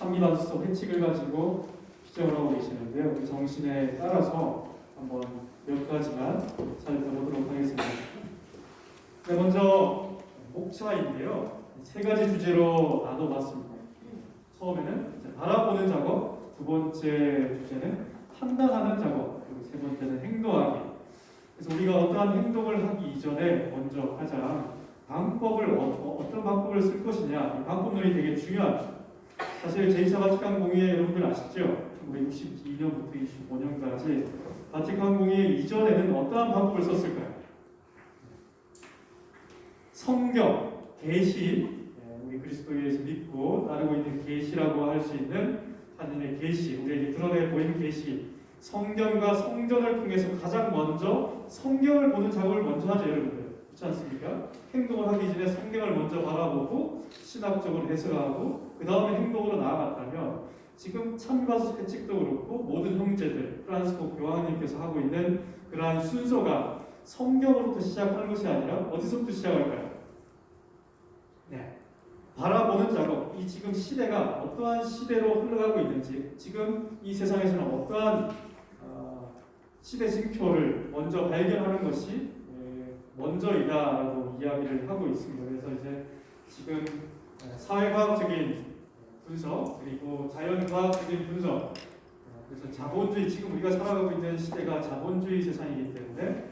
찬미반수서 회칙을 가지고 피정을 하고 계시는데요. 그 정신에 따라서 한번 몇 가지만 살펴보도록 하겠습니다. 네, 먼저 목차인데요. 세 가지 주제로 나눠봤습니다. 처음에는 바라보는 작업, 두 번째 주제는 판단하는 작업, 그리고 세 번째는 행동하기. 그래서 우리가 어떠한 행동을 하기 이전에 먼저 가장 방법을 어떤 방법을 쓸 것이냐, 이 방법론이 되게 중요하죠. 사실 제2차 바티칸 공의회 여러분들 아시죠? 1962년부터 25년까지 바티칸 공의회 이전에는 어떠한 방법을 썼을까요? 성경, 계시, 우리 그리스도에서 믿고 따르고 있는 계시라고 할 수 있는 하나님의 계시, 우리에게 드러내 보이는 계시, 성경과 성전을 통해서 가장 먼저 성경을 보는 작업을 먼저 하죠, 여러분들. 그렇지 않습니까? 행동을 하기 전에 성경을 먼저 바라보고 신학적으로 해석하고 그 다음에 행동으로 나아갔다면 지금 참가수 회칙도 그렇고 모든 형제들, 프란시스코 교황님께서 하고 있는 그러한 순서가 성경으로부터 시작하는 것이 아니라 어디서부터 시작할까요? 네, 바라보는 작업. 이 지금 시대가 어떠한 시대로 흘러가고 있는지, 지금 이 세상에서는 어떠한 시대 징표를 먼저 발견하는 것이 먼저이다라고 이야기를 하고 있습니다. 그래서 이제 지금 사회과학적인 분석 그리고 자연과학적인 분석, 그래서 자본주의, 지금 우리가 살아가고 있는 시대가 자본주의 세상이기 때문에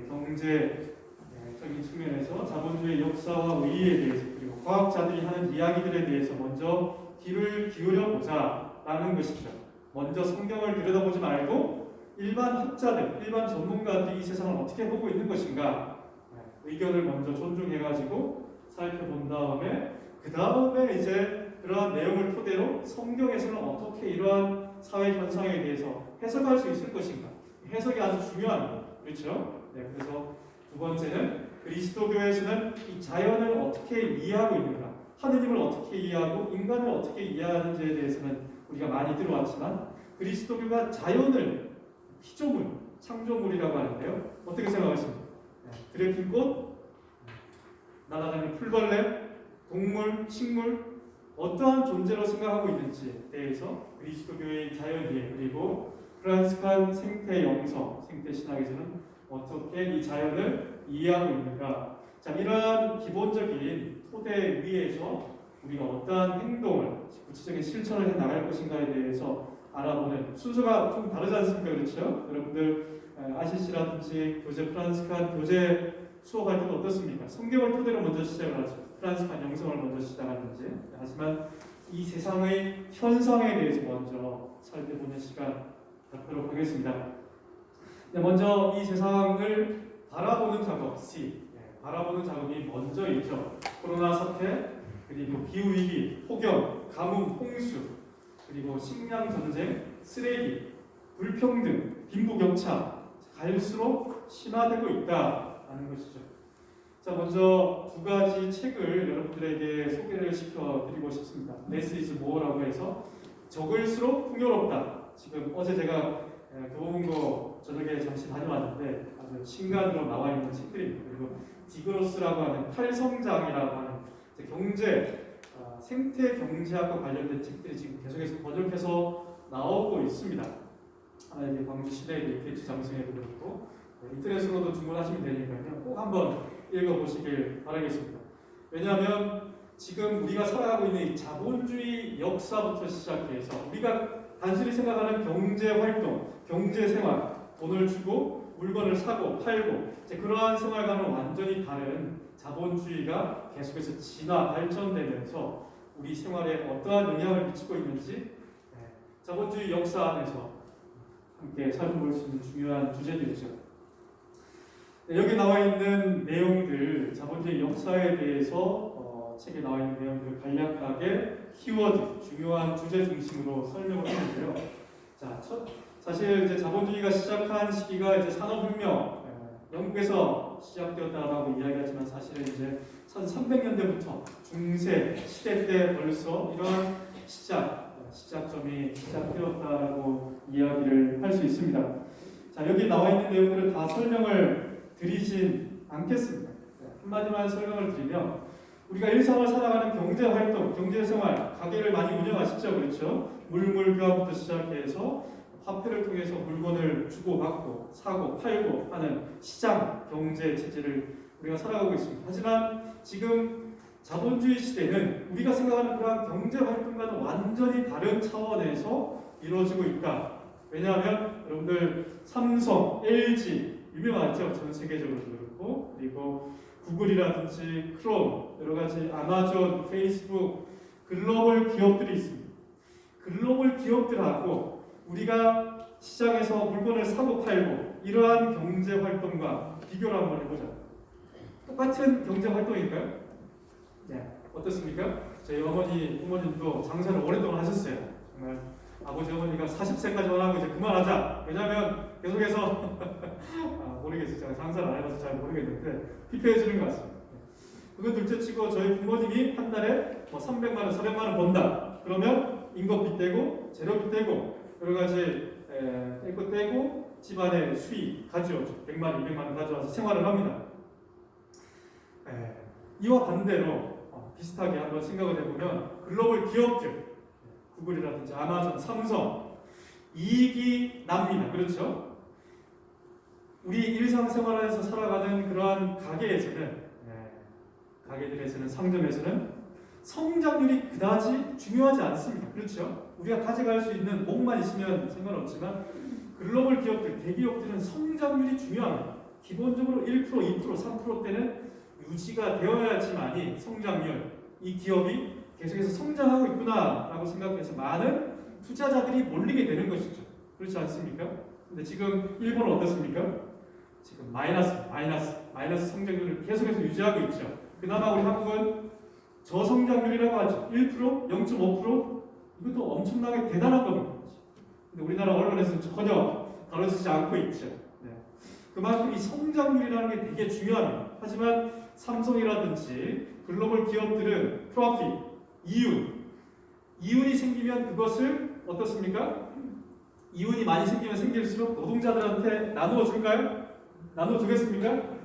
경제적인 측면에서 자본주의 역사와 의의에 대해서 그리고 과학자들이 하는 이야기들에 대해서 먼저 귀를 기울여 보자라는 것이죠. 먼저 성경을 들여다보지 말고 일반 학자들, 일반 전문가들이 이 세상을 어떻게 보고 있는 것인가 의견을 먼저 존중해가지고 살펴본 다음에 그 다음에 이제 그러한 내용을 토대로 성경에서는 어떻게 이러한 사회 현상에 대해서 해석할 수 있을 것인가. 해석이 아주 중요합니다. 그렇죠? 네, 그래서 두 번째는 그리스도교에서는 이 자연을 어떻게 이해하고 있는가, 하느님을 어떻게 이해하고 인간을 어떻게 이해하는지에 대해서는 우리가 많이 들어왔지만 그리스도교가 자연을 피조물, 창조물이라고 하는데요. 어떻게 생각하십니까? 그래핀 꽃, 날아다니는 풀벌레, 동물, 식물, 어떠한 존재로 생각하고 있는지에 대해서 그리스도교의 자연이해, 그리고 프란시스칸 생태 영성, 생태 신학에서는 어떻게 이 자연을 이해하고 있는가. 자, 이러한 기본적인 토대 위에서 우리가 어떠한 행동을 구체적인 실천을 해 나갈 것인가에 대해서 알아보는 순서가 좀 다르지 않습니까? 그렇죠? 여러분들 아시시라든지 교재 프란시스칸 교재 수업할 때는 어떻습니까? 성경을 토대로 먼저 시작을 하죠. 프란시스칸 영성을 먼저 시작하는지. 하지만 이 세상의 현상에 대해서 먼저 살펴보는 시간 갖도록 하겠습니다. 먼저 이 세상을 바라보는 작업, 바라보는 작업이 먼저 있죠. 코로나 사태, 그리고 기후위기, 폭염, 가뭄, 홍수, 그리고 식량 전쟁, 쓰레기, 불평등, 빈부격차 갈수록 심화되고 있다는 것이죠. 자, 먼저 두 가지 책을 여러분들에게 소개를 시켜드리고 싶습니다. Less is more라고 해서 적을수록 풍요롭다. 지금 어제 제가 교보문고 저녁에 잠시 다녀왔는데 아주 신간으로 나와 있는 책들입니다. 그리고 디그로스라고 하는 탈성장이라고 하는 경제, 생태 경제학과 관련된 책들이 지금 계속해서 번역해서 나오고 있습니다. 이게 광주 시내 리트리처 장성에도 그렇고 인터넷으로도 주문하시면 되니까요. 꼭 한번 읽어보시길 바라겠습니다. 왜냐하면 지금 우리가 살아가고 있는 이 자본주의 역사부터 시작해서 우리가 단순히 생각하는 경제 활동, 경제 생활, 돈을 주고 물건을 사고 팔고 그러한 생활과는 완전히 다른 자본주의가 계속해서 진화, 발전되면서 우리 생활에 어떠한 영향을 미치고 있는지 자본주의 역사 안에서 함께 살펴볼 수 있는 중요한 주제들이죠. 여기 나와 있는 내용들, 자본주의 역사에 대해서 책에 나와 있는 내용들을 간략하게 키워드, 중요한 주제 중심으로 설명을 했는데요. 자, 사실 이제 자본주의가 시작한 시기가 이제 산업혁명, 영국에서 시작되었다라고 이야기하지만 사실은 이제 1300년대부터 중세 시대 때 벌써 이러한 시작점이 시작되었다라고 이야기를 할 수 있습니다. 자, 여기 나와 있는 내용들을 다 설명을 드리진 않겠습니다. 한마디만 설명을 드리면 우리가 일상을 살아가는 경제 활동, 경제 생활, 가게를 많이 운영하시죠, 그렇죠? 물물교환부터 시작해서 화폐를 통해서 물건을 주고받고 사고 팔고 하는 시장 경제 체제를 우리가 살아가고 있습니다. 하지만 지금 자본주의 시대는 우리가 생각하는 그러한 경제 활동과는 완전히 다른 차원에서 이루어지고 있다. 왜냐하면 여러분들 삼성, LG 유명하죠? 전 세계적으로도 그렇고, 그리고 구글이라든지 크롬, 여러 가지 아마존, 페이스북 글로벌 기업들이 있습니다. 글로벌 기업들하고 우리가 시장에서 물건을 사고 팔고 이러한 경제 활동과 비교를 한번 해보자. 똑같은 경제 활동일까요? 네, 어떻습니까? 저희 어머니, 부모님도 장사를 오랫동안 하셨어요. 정말 아버지 어머니가 40세까지만 하고 이제 그만하자. 왜냐하면 계속해서 모르겠어요. 제가 장사를 안 해봐서 잘 모르겠는데 피폐해 주는 것 같습니다. 그건 둘째치고 저희 부모님이 한 달에 뭐 300만 원, 400만 원 번다. 그러면 인건비 떼고 재료비 떼고 여러 가지 떼고 떼고 집안의 수익 가져오죠. 100만 원, 200만 원 가져와서 생활을 합니다. 이와 반대로 비슷하게 한번 생각을 해보면 글로벌 기업들 구글이라든지 아마존, 삼성 이익이 납니다. 그렇죠? 우리 일상생활에서 살아가는 그러한 가게들에서는 상점에서는 성장률이 그다지 중요하지 않습니다. 그렇죠? 우리가 가져갈 수 있는 목만 있으면 상관없지만 글로벌 기업들, 대기업들은 성장률이 중요합니다. 기본적으로 1%, 2%, 3%대는 유지가 되어야지만이 성장률, 이 기업이 계속해서 성장하고 있구나라고 생각해서 많은 투자자들이 몰리게 되는 것이죠. 그렇지 않습니까? 근데 지금 일본은 어떻습니까? 지금 마이너스 성장률을 계속해서 유지하고 있죠. 그나마 우리 한국은 저성장률이라고 하죠. 1%, 0.5% 이것도 엄청나게 대단한 겁니다. 근데 우리나라 언론에서는 전혀 다뤄지지 않고 있죠. 그만큼 이 성장률이라는 게 되게 중요합니다. 하지만 삼성이라든지 글로벌 기업들은 프로핏, 이윤이 생기면 그것을 어떻습니까? 이윤이 많이 생기면 생길수록 노동자들한테 나누어 줄까요? 나누어 주겠습니까?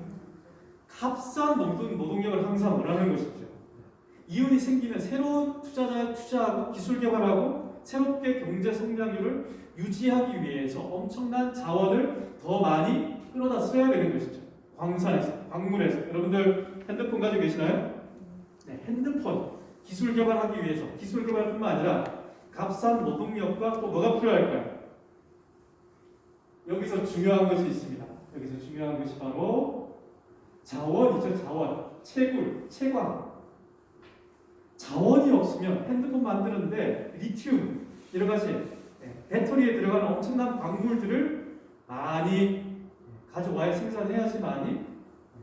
값싼 노동력을 항상 원하는 것이죠. 이윤이 생기면 새로운 투자자에 투자하고 기술 개발하고 새롭게 경제 성장률을 유지하기 위해서 엄청난 자원을 더 많이 끌어다 써야 되는 것이죠. 광산에서, 광물에서. 여러분들 핸드폰 가지고 계시나요? 네, 핸드폰 기술 개발하기 위해서 기술 개발뿐만 아니라 값싼 노동력과 또 뭐가 필요할까요? 여기서 중요한 것이 있습니다. 여기서 중요한 것이 바로 자원이죠. 자원, 채굴, 채광. 자원이 없으면 핸드폰 만드는데 리튬 여러 가지 배터리에 들어가는 엄청난 광물들을 많이 가져와야 생산해야지만이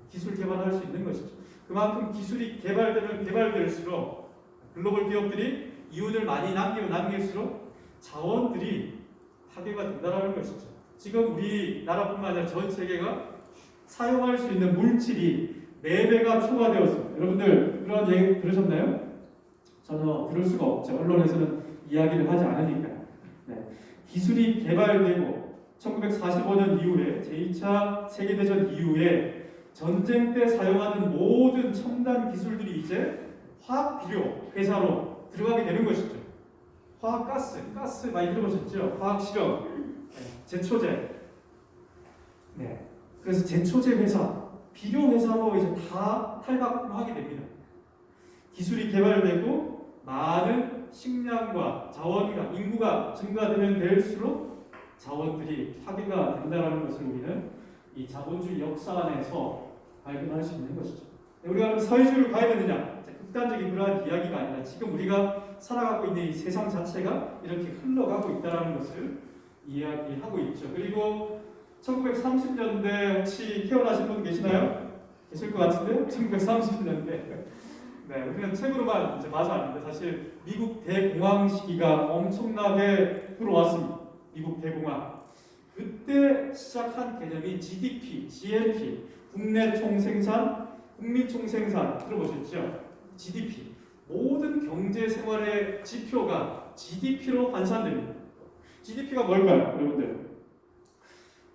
기술 개발할 수 있는 것이죠. 그만큼 기술이 개발되면 개발될수록 글로벌 기업들이 이윤을 많이 남길수록 자원들이 파괴가 된다는 것이죠. 지금 우리나라뿐만 아니라 전 세계가 사용할 수 있는 물질이 4배가 초과되었습니다. 여러분들 그런 얘기 들으셨나요? 전혀 들을 수가 없죠. 언론에서는 이야기를 하지 않으니까요. 기술이 개발되고 1945년 이후에 제2차 세계대전 이후에 전쟁 때 사용하는 모든 첨단 기술들이 이제 화학 비료 회사로 들어가게 되는 것이죠. 화학 가스 많이 들어보셨죠? 화학 실험, 제초제. 그래서 제초제 회사, 비료 회사로 이제 다 탈바꿈하게 됩니다. 기술이 개발되고 많은 식량과 자원과 인구가 증가되면 될수록 자원들이 파괴가 된다는 것을 우리는 이 자본주의 역사 안에서 발견할 수 있는 것이죠. 우리가 그럼 사회주의를 가야 되느냐? 극단적인 그러한 이야기가 아니라 지금 우리가 살아가고 있는 이 세상 자체가 이렇게 흘러가고 있다는 것을 이야기하고 있죠. 그리고 1930년대 혹시 태어나신 분 계시나요? 계실 것 같은데 1930년대. 우리는 책으로만 이제 봐서 아는데 사실 미국 대공황 시기가 엄청나게 불어왔습니다. 미국 대공황. 그때 시작한 개념이 GDP, GNP, 국내 총생산, 국민 총생산 들어보셨죠? GDP. 모든 경제 생활의 지표가 GDP로 환산됩니다. GDP가 뭘까요, 여러분들?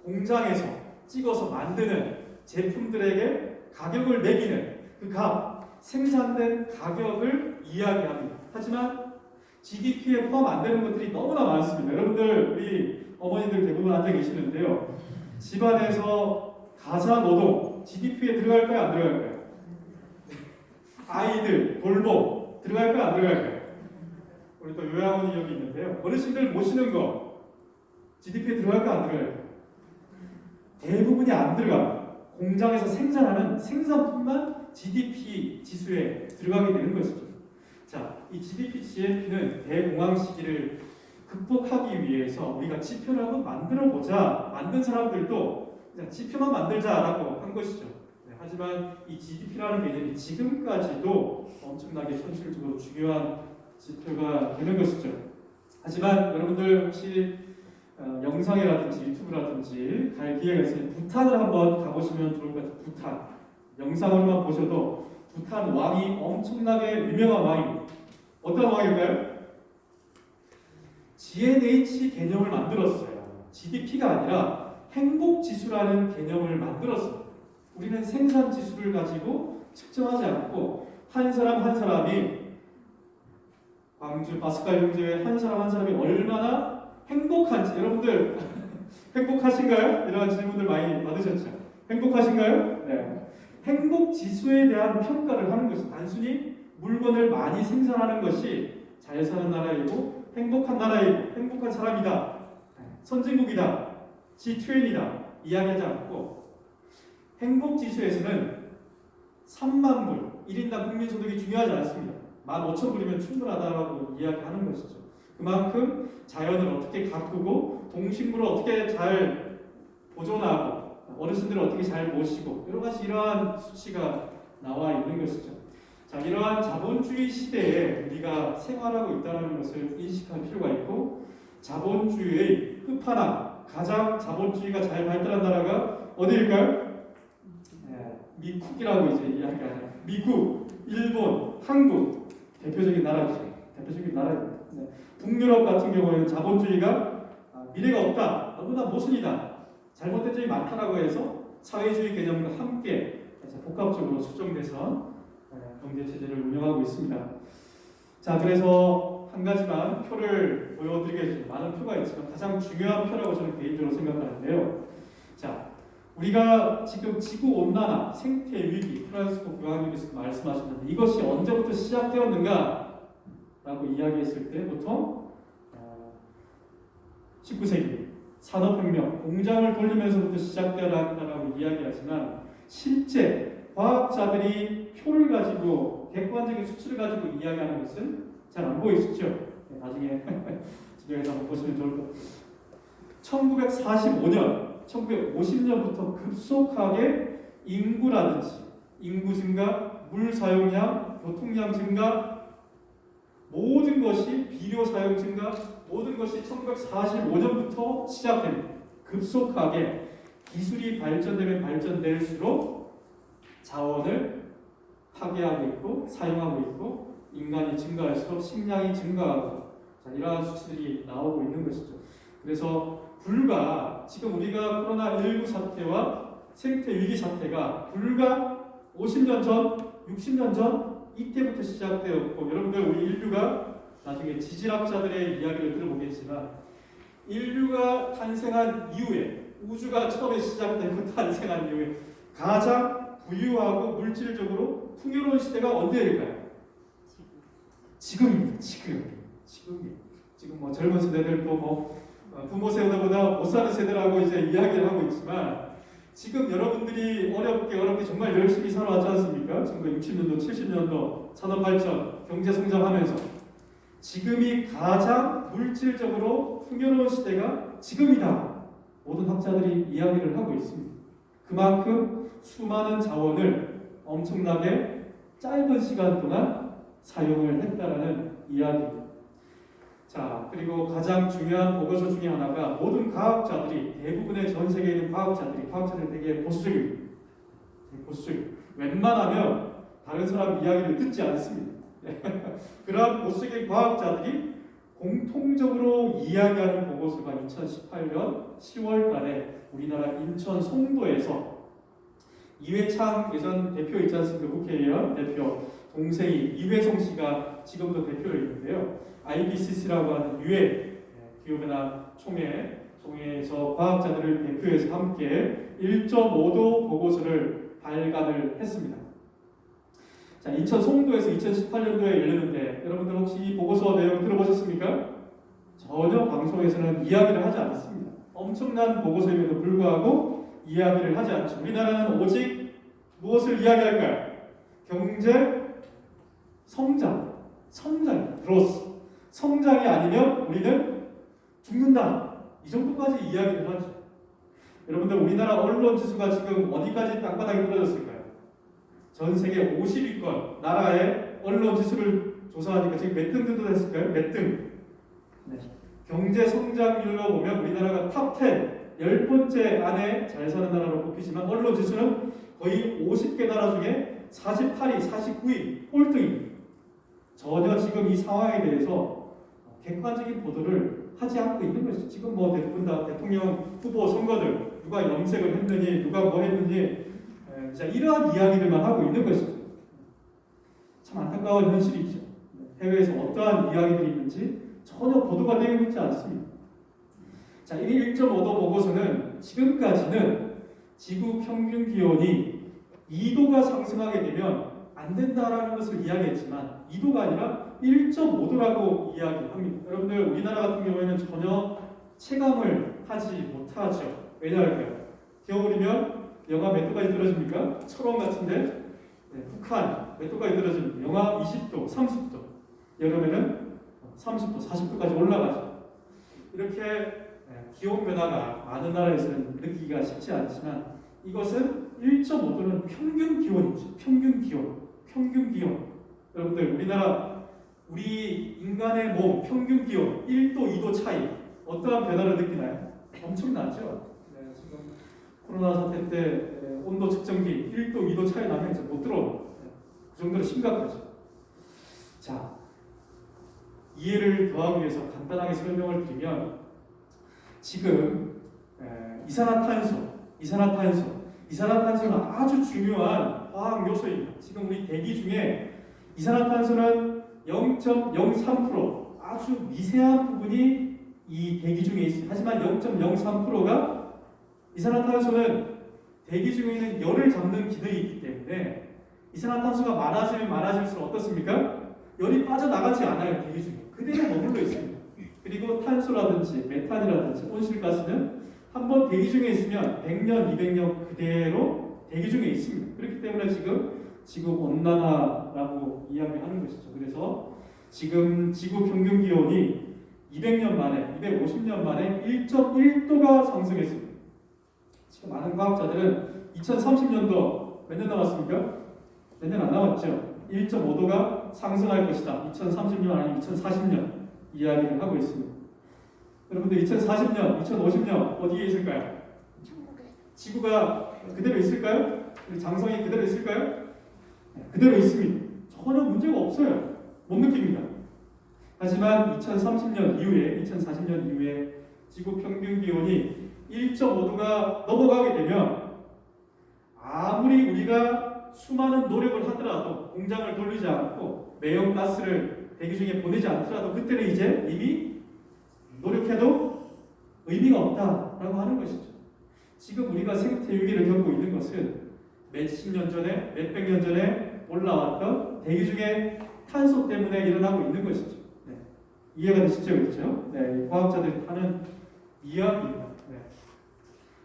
공장에서 찍어서 만드는 제품들에게 가격을 매기는 그 값. 생산된 가격을 이야기합니다. 하지만 GDP에 포함 안 되는 것들이 너무나 많습니다. 여러분들, 우리 어머니들 대부분 앉아 계시는데요. 집안에서 가사 노동, GDP에 들어갈까요? 안 들어갈까요? 아이들, 돌봄, 들어갈까요? 안 들어갈까요? 우리 또 요양원이 여기 있는데요. 어르신들 모시는 거, GDP에 들어갈까요? 안 들어갈까요? 대부분이 안 들어갑니다. 공장에서 생산하는 생산품만 GDP 지수에 들어가게 되는 것이죠. 자, 이 GDP, GNP는 대공황 시기를 극복하기 위해서 우리가 지표를 한번 만들어보자. 만든 사람들도 그냥 지표만 만들자라고 한 것이죠. 네, 하지만 이 GDP라는 개념이 지금까지도 엄청나게 현실적으로 중요한 지표가 되는 것이죠. 하지만 여러분들 혹시 영상이라든지 유튜브라든지 갈 기회가 있으면 부탄을 한번 가보시면 좋을 것 같아요. 부탄. 영상으로만 보셔도 부탄 왕이 엄청나게 유명한 왕입니다. 어떤 왕일까요? GNH 개념을 만들었어요. GDP가 아니라 행복지수라는 개념을 만들었어요. 우리는 생산지수를 가지고 측정하지 않고 한 사람 한 사람이 광주 파스칼 형제의 한 사람 한 사람이 얼마나 행복한지 여러분들 행복하신가요? 이런 질문들 많이 받으셨죠? 행복하신가요? 네. 행복 지수에 대한 평가를 하는 것이 단순히 물건을 많이 생산하는 것이 잘 사는 나라이고 행복한 나라이고 행복한 사람이다, 선진국이다, G20이다 이야기하지 않고 행복 지수에서는 3만 불 1인당 국민소득이 중요하지 않습니다. 15,000불이면 충분하다라고 이야기하는 것이죠. 그만큼 자연을 어떻게 가꾸고 동식물을 어떻게 잘 보존하고 어르신들을 어떻게 잘 모시고 여러 가지 이러한 수치가 나와 있는 것이죠. 자, 이러한 자본주의 시대에 우리가 생활하고 있다는 것을 인식할 필요가 있고 자본주의의 끝판왕, 가장 자본주의가 잘 발달한 나라가 어디일까요? 네, 미국이라고 이제 이야기하죠. 미국, 일본, 한국 대표적인 나라죠. 대표적인 나라입니다. 네. 북유럽 같은 경우에는 자본주의가 미래가 없다, 너무나 모순이다, 잘못된 점이 많다라고 해서 사회주의 개념과 함께 복합적으로 수정돼서 경제 체제를 운영하고 있습니다. 자, 그래서 한 가지만 표를 보여드리겠습니다. 많은 표가 있지만 가장 중요한 표라고 저는 개인적으로 생각하는데요. 자, 우리가 지금 지구 온난화, 생태 위기, 프란시스코 교황님께서 말씀하셨는데 이것이 언제부터 시작되었는가? 라고 이야기했을 때 보통 19세기 산업혁명, 공장을 돌리면서부터 시작되었다라고 이야기하지만 실제 과학자들이 표를 가지고 객관적인 수치를 가지고 이야기하는 것은 잘 안 보이시죠? 네, 나중에 집에서 한번 보시면 좋을 것 같아요. 1945년, 1950년부터 급속하게 인구라든지 인구 증가, 물 사용량, 교통량 증가 모든 것이 비료 사용 증가 모든 것이 1945년부터 시작됩니다. 급속하게 기술이 발전되면 발전될수록 자원을 파괴하고 있고 사용하고 있고 인간이 증가할수록 식량이 증가하고 자, 이러한 수치들이 나오고 있는 것이죠. 그래서 불과 지금 우리가 코로나19 사태와 생태 위기 사태가 불과 50년 전, 60년 전 이때부터 시작되었고 여러분들 우리 인류가 나중에 지질학자들의 이야기를 들어보겠지만 인류가 탄생한 이후에 우주가 처음에 시작되고 탄생한 이후에 가장 부유하고 물질적으로 풍요로운 시대가 언제일까요? 지금입니다. 지금 뭐 젊은 세대들도 뭐 부모 세대보다 못 사는 세대라고 이제 이야기를 하고 있지만 지금 여러분들이 어렵게 정말 열심히 살아왔지 않습니까? 1960년도, 70년도 산업 발전, 경제 성장하면서 지금이 가장 물질적으로 풍요로운 시대가 지금이다. 모든 학자들이 이야기를 하고 있습니다. 그만큼 수많은 자원을 엄청나게 짧은 시간 동안 사용을 했다라는 이야기입니다. 자, 그리고 가장 중요한 보고서 중에 하나가 모든 과학자들이 대부분의 전 세계에 있는 과학자들이 되게 보수적입니다. 웬만하면 다른 사람 이야기를 듣지 않습니다. 그런 보수적인 과학자들이 공통적으로 이야기하는 보고서가 2018년 10월 달에 우리나라 인천 송도에서 이회창 예전 대표 있지 않습니까? 국회의원 대표 동생이 이회성 씨가 지금도 대표로 있는데요. IPCC라고 하는 유엔 기후변화 총회에서 과학자들을 대표해서 함께 1.5도 보고서를 발간을 했습니다. 자, 인천 송도에서 2018년도에 열렸는데 여러분들 혹시 이 보고서 내용 들어보셨습니까? 전혀 방송에서는 이야기를 하지 않습니다. 엄청난 보고서임에도 불구하고 이야기를 하지 않죠. 우리나라는 오직 무엇을 이야기할까요? 경제, 성장, 그로스. 성장이 아니면 우리는 죽는다. 이 정도까지 이야기를 하죠. 여러분들 우리나라 언론 지수가 지금 어디까지 땅바닥에 떨어졌을까요? 전 세계 50위권 나라의 언론 지수를 조사하니까 지금 몇 등 정도 됐을까요? 몇 등? 네. 경제 성장률로 보면 우리나라가 탑10, 10번째 안에 잘 사는 나라로 꼽히지만 언론 지수는 거의 50개 나라 중에 48위, 49위, 꼴등입니다. 전혀 지금 이 상황에 대해서 객관적인 보도를 하지 않고 있는 것이죠. 지금 뭐 대통령 후보 선거들 누가 염색을 했느니 누가 뭐 했느니 자, 이러한 이야기들만 하고 있는 것이죠. 참 안타까운 현실이죠. 해외에서 어떠한 이야기들이 있는지 전혀 보도가 되고 있지 않습니다. 자, 이 1.5도 보고서는 지금까지는 지구 평균 기온이 2도가 상승하게 되면 안 된다라는 것을 이야기했지만 2도가 아니라 1.5도라고 이야기합니다. 여러분들 우리나라 같은 경우에는 전혀 체감을 하지 못하죠. 왜냐할까요? 겨울이면 영하 몇 도까지 떨어집니까? 철원 같은데 북한 몇 도까지 떨어집니까? 영하 20도, 30도. 여름에는 30도, 40도까지 올라가죠. 이렇게 기온 변화가 많은 나라에서는 느끼기가 쉽지 않지만 이것은 1.5도는 평균 기온이죠. 평균 기온. 여러분들 우리 인간의 몸 평균 기온 1도, 2도 차이 어떠한 변화를 느끼나요? 엄청나죠. 지금 코로나 사태 때 온도 측정기 1도, 2도 차이 나면 이제 못 들어옵니다. 그 정도로 심각하죠. 자, 이해를 더하기 위해서 간단하게 설명을 드리면 지금 이산화탄소는 아주 중요한 화학 요소입니다. 지금 우리 대기 중에 이산화탄소는 0.03% 아주 미세한 부분이 이 대기 중에 있습니다. 하지만 0.03%가 이산화탄소는 대기 중에 있는 열을 잡는 기능이 있기 때문에 이산화탄소가 많아지면 많아질수록 어떻습니까? 열이 빠져나가지 않아요. 대기 중에 그대로 머물러 있습니다. 그리고 탄소라든지 메탄이라든지 온실가스는 한번 대기 중에 있으면 100년, 200년 그대로 대기 중에 있습니다. 그렇기 때문에 지금 지구 온난화라고 이야기하는 것이죠. 그래서 지금 지구 평균 기온이 200년 만에, 250년 만에 1.1도가 상승했습니다. 지금 많은 과학자들은 2030년도 몇 년 남았습니까? 몇 년 안 남았죠. 1.5도가 상승할 것이다. 2030년 아니면 2040년 이야기를 하고 있습니다. 여러분들 2040년, 2050년 어디에 있을까요? 지구가 그대로 있을까요? 장성이 그대로 있을까요? 그대로 있습니다. 전혀 문제가 없어요. 못 느낍니다. 하지만 2030년 이후에, 2040년 이후에 지구 평균 기온이 1.5도가 넘어가게 되면 아무리 우리가 수많은 노력을 하더라도 공장을 돌리지 않고 매연가스를 대기 중에 보내지 않더라도 그때는 이제 이미 노력해도 의미가 없다라고 하는 것이죠. 지금 우리가 생태 위기를 겪고 있는 것은 몇십 년 전에, 몇백 년 전에 올라왔던 대기 중에 탄소 때문에 일어나고 있는 것이죠. 네. 이해가 되시죠? 그렇죠? 네, 과학자들이 하는 이야기입니다. 네.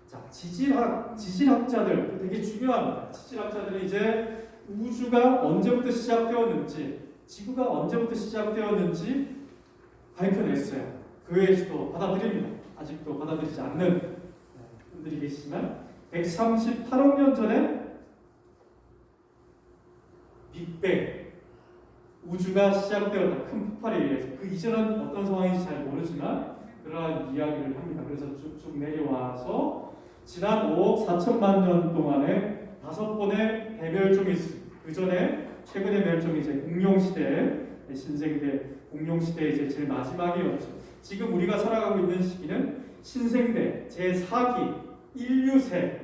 자, 지질학자들 되게 중요합니다. 지질학자들은 이제 우주가 언제부터 시작되었는지, 지구가 언제부터 시작되었는지 밝혀냈어요. 그 외에서도 받아들입니다. 아직도 받아들이지 않는 분들이 계시지만 138억 년 전에 빅뱅 우주가 시작되었다. 큰 폭발에 의해서. 그 이전은 어떤 상황인지 잘 모르지만 그러한 이야기를 합니다. 그래서 쭉쭉 내려와서 지난 5억 4천만 년 동안에 5번의 대멸종이 있습니다. 그 전에 최근의 멸종이 이제 공룡시대, 신생대, 공룡시대 이제 제일 마지막이었죠. 지금 우리가 살아가고 있는 시기는 신생대 제4기 인류세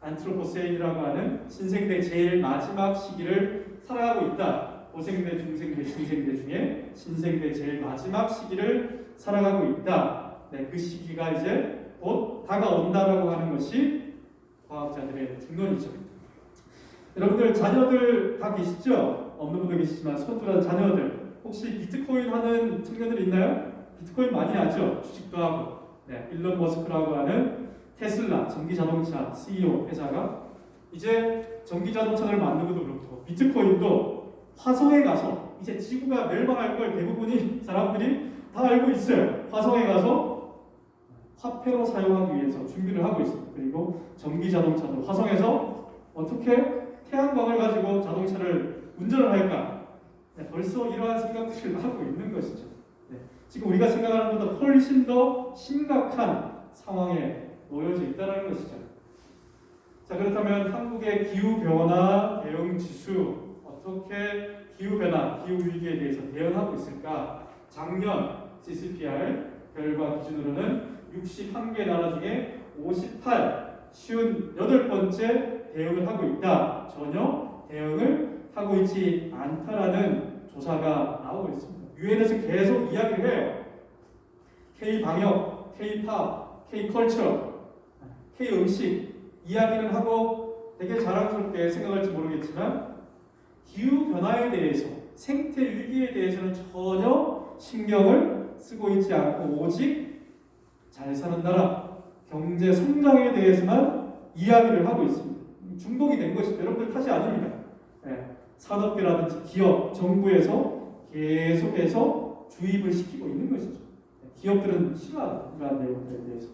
안트로포세인이라고 하는 신생대 제일 마지막 시기를 살아가고 있다. 고생대, 중생대, 신생대 중에 신생대 제일 마지막 시기를 살아가고 있다. 네, 그 시기가 이제 곧 다가온다라고 하는 것이 과학자들의 중론이죠. 여러분들 자녀들 다 계시죠? 없는 분도 계시지만 손들어서 자녀들 혹시 비트코인 하는 청년들 있나요? 비트코인 많이 하죠? 주식도 하고. 네, 일론 머스크라고 하는 테슬라 전기자동차 CEO 회사가 이제 전기자동차를 만들고도 그렇고 비트코인도 화성에 가서 이제 지구가 멸망할 걸 대부분이 사람들이 다 알고 있어요. 화성에 가서 화폐로 사용하기 위해서 준비를 하고 있습니다. 그리고 전기자동차도 화성에서 어떻게 태양광을 가지고 자동차를 운전을 할까? 네, 벌써 이러한 생각들을 하고 있는 것이죠. 네, 지금 우리가 생각하는 것보다 훨씬 더 심각한 상황에 놓여져 있다는 것이죠. 자, 그렇다면 한국의 기후변화 대응지수 어떻게 기후변화, 기후위기에 대해서 대응하고 있을까? 작년 CCPR 결과 기준으로는 61개 나라 중에 58번째 대응을 하고 있다. 전혀 대응을 하고 있지 않다라는 조사가 나오고 있습니다. 유엔에서 계속 이야기를 해요. K-방역, K-팝, K-컬처, K-음식 이야기는 하고 되게 자랑스럽게 생각할지 모르겠지만 기후변화에 대해서, 생태 위기에 대해서는 전혀 신경을 쓰고 있지 않고 오직 잘 사는 나라, 경제 성장에 대해서만 이야기를 하고 있습니다. 중독이 된 것이 여러분들 탓이 아닙니다. 네, 산업계라든지 기업, 정부에서 계속해서 주입을 시키고 있는 것이죠. 기업들은 싫어하죠. 이러한 내용들에 대해서.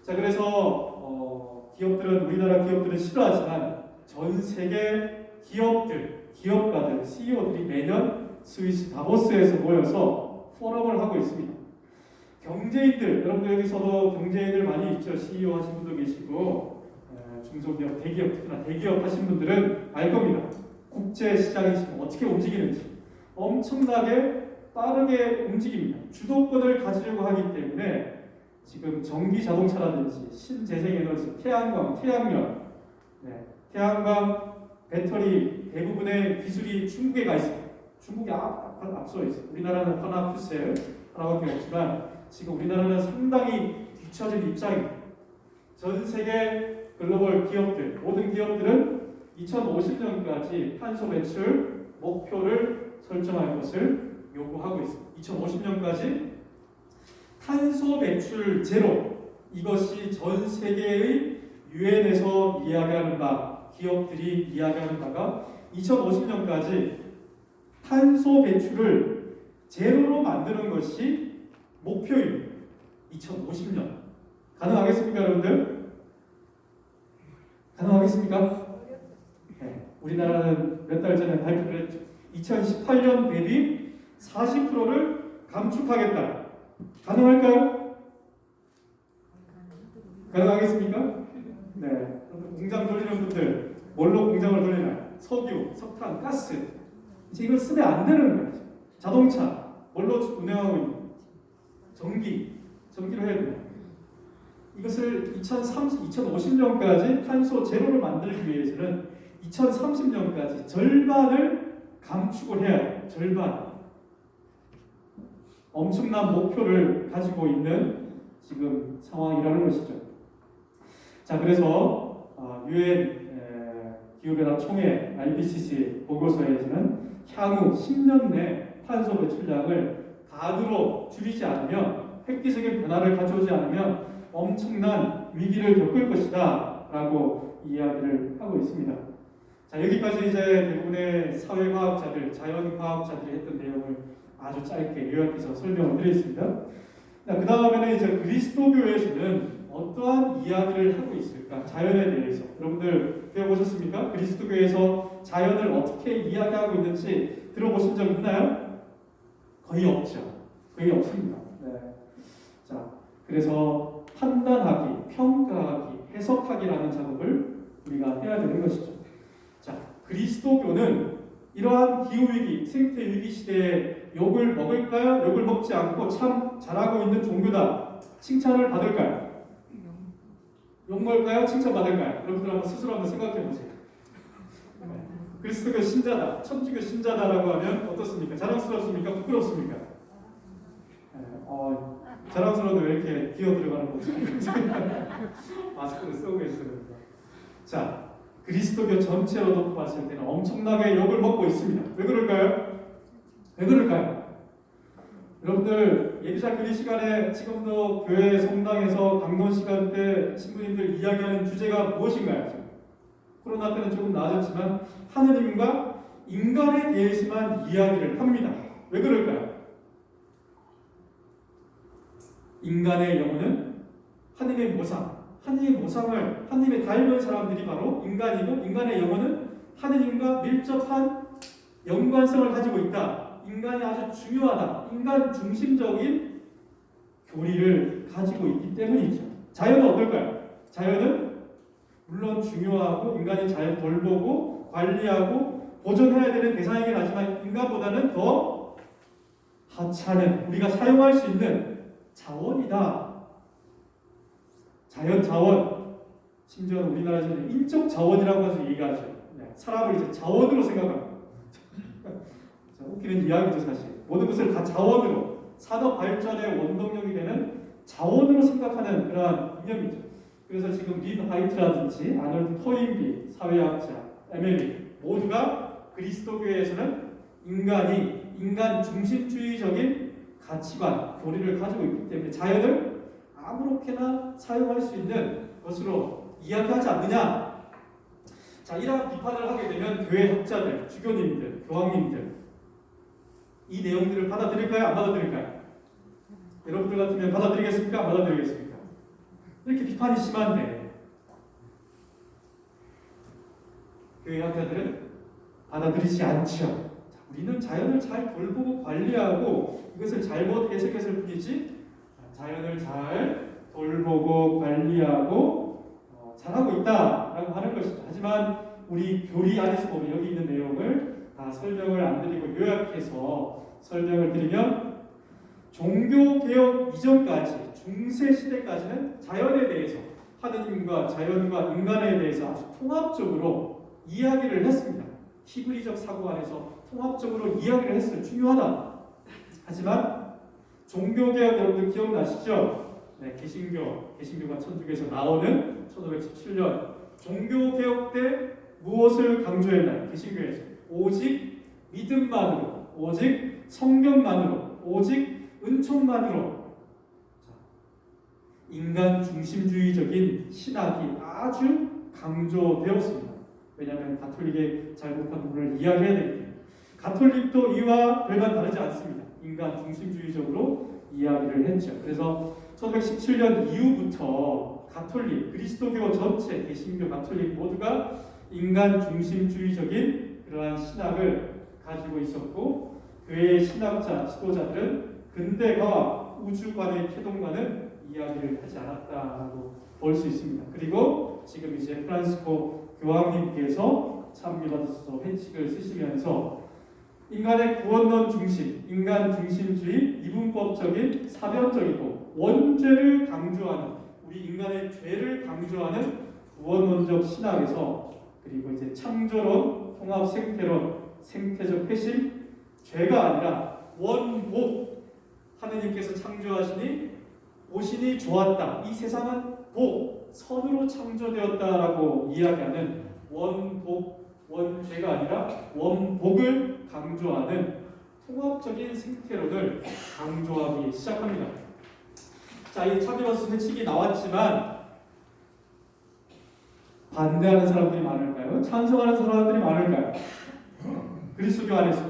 자, 그래서 기업들은 우리나라 기업들은 싫어하지만 전 세계 기업가들, CEO들이 매년 스위스 다보스에서 모여서 포럼을 하고 있습니다. 경제인들, 여러분들 여기서도 경제인들 많이 있죠. CEO 하신 분도 계시고 중소기업, 대기업, 특히나 대기업 하신 분들은 알 겁니다. 국제시장이 지금 어떻게 움직이는지 엄청나게 빠르게 움직입니다. 주도권을 가지려고 하기 때문에 지금 전기 자동차라든지 신재생에너지, 태양광, 태양열, 태양광 배터리 대부분의 기술이 중국에 가 있습니다. 중국이 앞서 있어요. 우리나라는 하나 푸셀 하나밖에 없지만 지금 우리나라는 상당히 뒤처진 입장입니다. 전 세계 글로벌 기업들, 모든 기업들은 2050년까지 탄소 배출 목표를 설정할 것을 요구하고 있습니다. 2050년까지 탄소 배출 제로, 이것이 전 세계의 유엔에서 이야기하는 바, 기업들이 이야기하는 바가 2050년까지 탄소 배출을 제로로 만드는 것이 목표입니다. 2050년. 가능하겠습니까, 여러분들? 가능하겠습니까? 네. 우리나라는 몇 달 전에 발표를 했죠. 2018년 대비 40%를 감축하겠다. 가능할까요? 가능하겠습니까? 네. 공장 돌리는 분들, 뭘로 공장을 돌리나요? 석유, 석탄, 가스. 이제 이걸 쓰면 안 되는 거예요. 자동차, 뭘로 운행하고 있는 거예요? 전기로 해야 돼요. 이것을 2050년까지 탄소 제로를 만들기 위해서는 2030년까지 절반을 감축을 해야 해요. 절반. 엄청난 목표를 가지고 있는 지금 상황이라는 것이죠. 자, 그래서 유엔 기후변화 총회 IPCC 보고서에서는 향후 10년 내 탄소 배출량을 가드로 줄이지 않으면, 획기적인 변화를 가져오지 않으면 엄청난 위기를 겪을 것이다 라고 이야기를 하고 있습니다. 자, 여기까지 이제 대부분의 사회과학자들, 자연과학자들이 했던 내용을 아주 짧게 요약해서 설명을 드렸습니다. 그 다음에는 이제 그리스도교에서는 어떠한 이야기를 하고 있을까? 자연에 대해서. 여러분들 배워보셨습니까? 그리스도교에서 자연을 어떻게 이야기하고 있는지 들어보신 적 있나요? 거의 없죠. 거의 없습니다. 네. 자, 그래서 판단하기, 평가하기, 해석하기라는 작업을 우리가 해야 되는 것이죠. 자, 그리스도교는 이러한 기후위기, 생태위기 시대에 욕을 먹을까요? 욕을 먹지 않고 참 잘하고 있는 종교다. 칭찬을 받을까요? 욕먹을까요? 칭찬받을까요? 여러분들 한번 스스로 한번 생각해 보세요. 그리스도가 신자다, 천주교 신자다라고 하면 어떻습니까? 자랑스럽습니까? 부끄럽습니까? 자랑스러워도 왜 이렇게 기어 들어가는 거지? 마스크를 쓰고 계시더라고요. 자, 그리스도교 전체로 놓고 봤을 때는 엄청나게 욕을 먹고 있습니다. 왜 그럴까요? 왜 그럴까요? 여러분들 예비자 교리 시간에 지금도 교회 성당에서 강론 시간 때 신부님들 이야기하는 주제가 무엇인가요? 지금? 코로나 때는 조금 나아졌지만 하느님과 인간에 대해서만 이야기를 합니다. 왜 그럴까요? 인간의 영혼은 하느님의 모상, 하느님의 모상을 하느님의 닮은 사람들이 바로 인간이고, 인간의 영혼은 하느님과 밀접한 연관성을 가지고 있다. 인간이 아주 중요하다. 인간 중심적인 교리를 가지고 있기 때문이죠. 자연은 어떨까요? 자연은 물론 중요하고 인간이 잘 돌보고 관리하고 보존해야 되는 대상이긴 하지만 인간보다는 더 하찮은, 우리가 사용할 수 있는 자원이다. 자연 자원, 심지어 우리나라에서는 인적 자원이라고 해서 얘기하죠. 사람을 이제 자원으로 생각합니다. 웃기는 이야기죠. 사실 모든 것을 다 자원으로, 산업 발전의 원동력이 되는 자원으로 생각하는 그러한 이념이죠. 그래서 지금 린 화이트라든지 아놀드 토인비 사회학자, 에밀리 모두가 그리스도교에서는 인간이 인간 중심주의적인 가치관, 교리를 가지고 있기 때문에 자연을 아무렇게나 사용할 수 있는 것으로 이야기하지 않느냐. 자, 이러한 비판을 하게 되면 교회 학자들, 주교님들, 교황님들 이 내용들을 받아들일까요? 안 받아들일까요? 여러분들 같으면 받아들이겠습니까? 안 받아들이겠습니까? 이렇게 비판이 심한데 교회 학자들은 받아들이지 않죠. 우리는 자연을 잘 돌보고 관리하고 이것을 잘못 해석했을 뿐이지 자연을 잘 돌보고 관리하고 잘하고 있다라고 하는 것이죠. 하지만 우리 교리 안에서 보면 여기 있는 내용을 다 설명을 안 드리고 요약해서 설명을 드리면 종교개혁 이전까지 중세시대까지는 자연에 대해서 하느님과 자연과 인간에 대해서 아주 통합적으로 이야기를 했습니다. 히브리적 사고 안에서 통합적으로 이야기를 했어요. 중요하다. 하지만 종교개혁 여러분들 기억나시죠? 네, 개신교가 천주교에서 나오는 1517년 종교개혁 때 무엇을 강조했나요? 개신교에서 오직 믿음만으로, 오직 성경만으로, 오직 은총만으로 인간 중심주의적인 신학이 아주 강조되었습니다. 왜냐하면 가톨릭의 잘못한 부분을 이야기해야 되기 때문에. 가톨릭도 이와 별반 다르지 않습니다. 인간 중심주의적으로 이야기를 했죠. 그래서 1917년 이후부터 가톨릭, 그리스도교 전체, 개신교, 가톨릭 모두가 인간 중심주의적인 그러한 신학을 가지고 있었고, 교회의 신학자, 지도자들은 근대과 우주관의 태동과는 이야기를 하지 않았다고 볼 수 있습니다. 그리고 지금 이제 프란시스코 교황님께서 참미받으셔서 회칙을 쓰시면서 인간의 구원론 중심, 인간 중심주의, 이분법적인 사변적이고 원죄를 강조하는, 우리 인간의 죄를 강조하는 구원론적 신학에서, 그리고 이제 창조론, 통합 생태론, 생태적 회심, 죄가 아니라 원복, 하느님께서 창조하시니 보시니 좋았다. 이 세상은 복, 선으로 창조되었다라고 이야기하는 원복, 원죄가 아니라 원복을 강조하는 통합적인 생태론을 강조하기 시작합니다. 자, 이 참여버스 회칙이 나왔지만 반대하는 사람들이 많을까요? 찬성하는 사람들이 많을까요? 그리스도교 안에서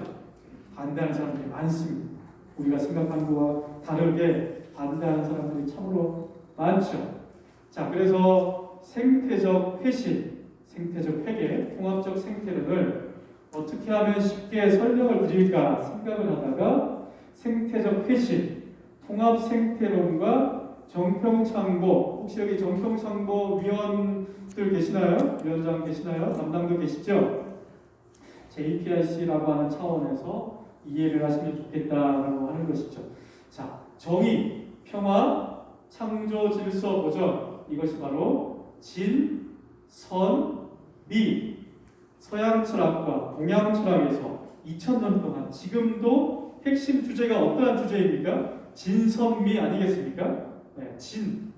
반대하는 사람들이 많습니다. 우리가 생각하는 것과 다르게 반대하는 사람들이 참으로 많죠. 자, 그래서 생태적 회신, 생태적 회계, 통합적 생태론을 어떻게 하면 쉽게 설명을 드릴까 생각을 하다가 생태적 회신, 통합 생태론과 정평창고, 혹시 여기 정평창고 위원들 계시나요? 위원장 계시나요? 담당도 계시죠? JPIC라고 하는 차원에서 이해를 하시면 좋겠다라고 하는 것이죠. 자, 정의, 평화, 창조 질서 보전, 이것이 바로 진, 선, 미. 서양 철학과 동양 철학에서 2000년 동안 지금도 핵심 주제가 어떠한 주제입니까? 진선미 아니겠습니까? 네, 진,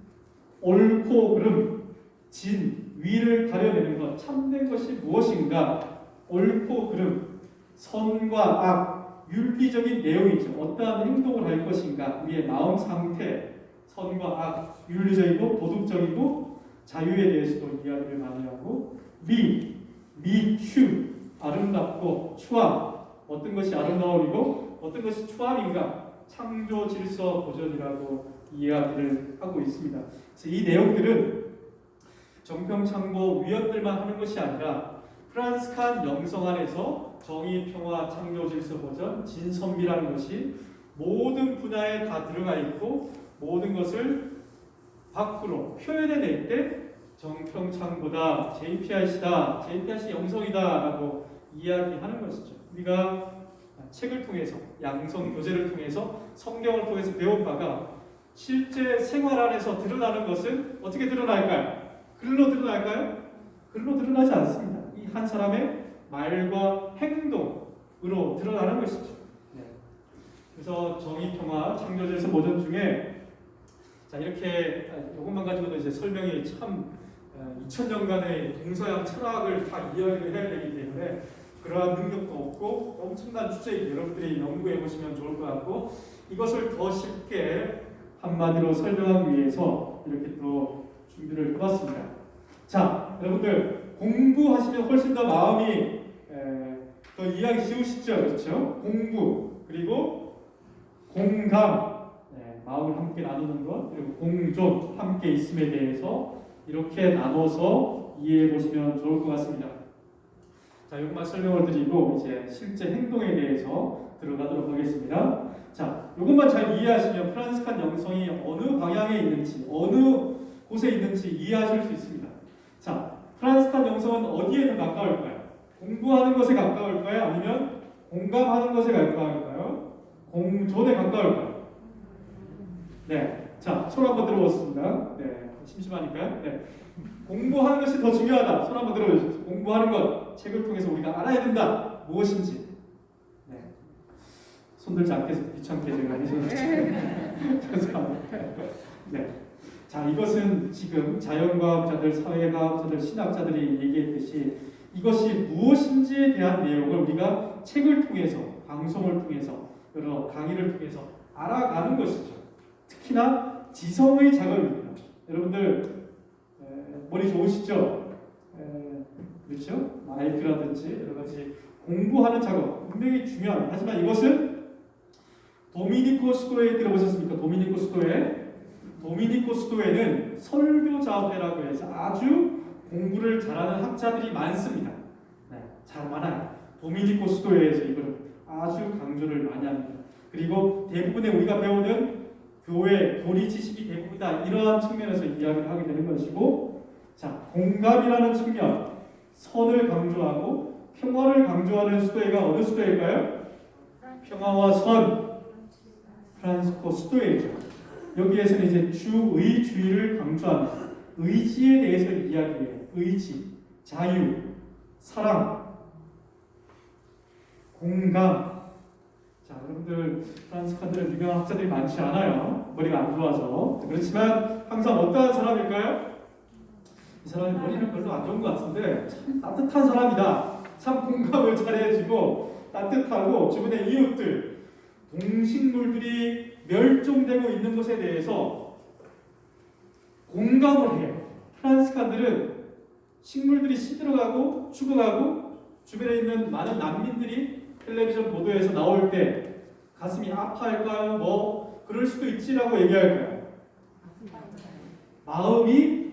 옳고 그름, 진, 위를 가려내는 것, 참된 것이 무엇인가? 옳고 그름, 선과 악, 윤리적인 내용이죠. 어떠한 행동을 할 것인가? 우리의 마음 상태, 선과 악, 윤리적이고 도덕적이고 자유에 대해서도 이야기를 많이 하고, 미추, 아름답고 추함, 어떤 것이 아름다움이고 어떤 것이 추함인가? 창조 질서 보존이라고 이야기를 하고 있습니다. 그래서 이 내용들은 정평창고 위원들만 하는 것이 아니라 프란스칸 영성 안에서 정의, 평화, 창조 질서 보존, 진선미라는 것이 모든 분야에 다 들어가 있고 모든 것을 밖으로 표현해낼 때 정평창보다 JPIC다, JPIC 영성이다라고 이야기하는 것이죠. 우리가 책을 통해서, 양성 교재를 통해서, 성경을 통해서 배운 바가 실제 생활 안에서 드러나는 것은 어떻게 드러날까요? 글로 드러날까요? 글로 드러나지 않습니다. 이 한 사람의 말과 행동으로 드러나는 것이죠. 네. 그래서 정의, 평화, 창조 질서 보존 중에 자 이렇게 이것만 가지고도 이제 설명이 참 2000년간의 동서양 철학을 다 이야기를 해야 되기 때문에 그러한 능력도 없고 엄청난 주제인 여러분들이 연구해 보시면 좋을 것 같고 이것을 더 쉽게 한마디로 설명하기 위해서 이렇게 또 준비를 해봤습니다. 자, 여러분들 공부하시면 훨씬 더 마음이 더 이해하기 쉬우시죠, 그렇죠? 공부 그리고 공감, 마음을 함께 나누는 것 그리고 공존, 함께 있음에 대해서 이렇게 나눠서 이해해 보시면 좋을 것 같습니다. 자, 이것만 설명을 드리고 이제 실제 행동에 대해서 들어가도록 하겠습니다. 자, 이것만 잘 이해하시면 프란스칸 영성이 어느 방향에 있는지, 어느 곳에 있는지 이해하실 수 있습니다. 자, 프란스칸 영성은 어디에 더 가까울까요? 공부하는 것에 가까울까요? 아니면 공감하는 것에 가까울까요? 공존에 가까울까요? 네, 자, 손 한번 들어보겠습니다. 네, 심심하니까요. 네. 공부하는 것이 더 중요하다. 손 한번 들어보시죠. 공부하는 것, 책을 통해서 우리가 알아야 된다. 무엇인지. 네. 손들지 않게 귀찮게 제가 해서 네. 자, 이것은 지금 자연과학자들, 사회과학자들, 신학자들이 얘기했듯이 이것이 무엇인지에 대한 내용을 우리가 책을 통해서, 방송을 통해서, 여러 강의를 통해서 알아가는 것이죠. 특히나 지성의 작업입니다. 여러분들 머리 좋으시죠? 그렇죠? 마이크라든지 여러 가지 공부하는 작업 분명히 중요합니다. 하지만 이것은 도미니코 수도에 들어보셨습니까? 도미니코 수도에? 도미니코 수도에는 설교자회라고 해서 아주 공부를 잘하는 학자들이 많습니다. 네, 잘 많아요. 도미니코 수도회에서 이걸 아주 강조를 많이 합니다. 그리고 대부분의 우리가 배우는 교회, 교리 지식이 대부분다 이러한 측면에서 이야기를 하게 되는 것이고, 자, 공감이라는 측면, 선을 강조하고 평화를 강조하는 수도회가 어느 수도회일까요? 평화와 선, 프란스코 수도회죠. 여기에서는 이제 주의주의를 강조합니다. 의지에 대해서 이야기해요. 의지, 자유, 사랑, 공감. 자, 여러분들 프란스칸들은 유명한 학자들이 많지 않아요. 머리가 안 좋아서. 그렇지만 항상 어떠한 사람일까요? 이 사람이 머리는 별로 안 좋은 것 같은데 참 따뜻한 사람이다. 참 공감을 잘해주고 따뜻하고 주변의 이웃들, 동식물들이 멸종되고 있는 것에 대해서 공감을 해요. 프란스칸들은 식물들이 시들어가고 죽어가고 주변에 있는 많은 난민들이 텔레비전 보도에서 나올 때 가슴이 아파할까요? 뭐 그럴 수도 있지라고 얘기할까요? 마음이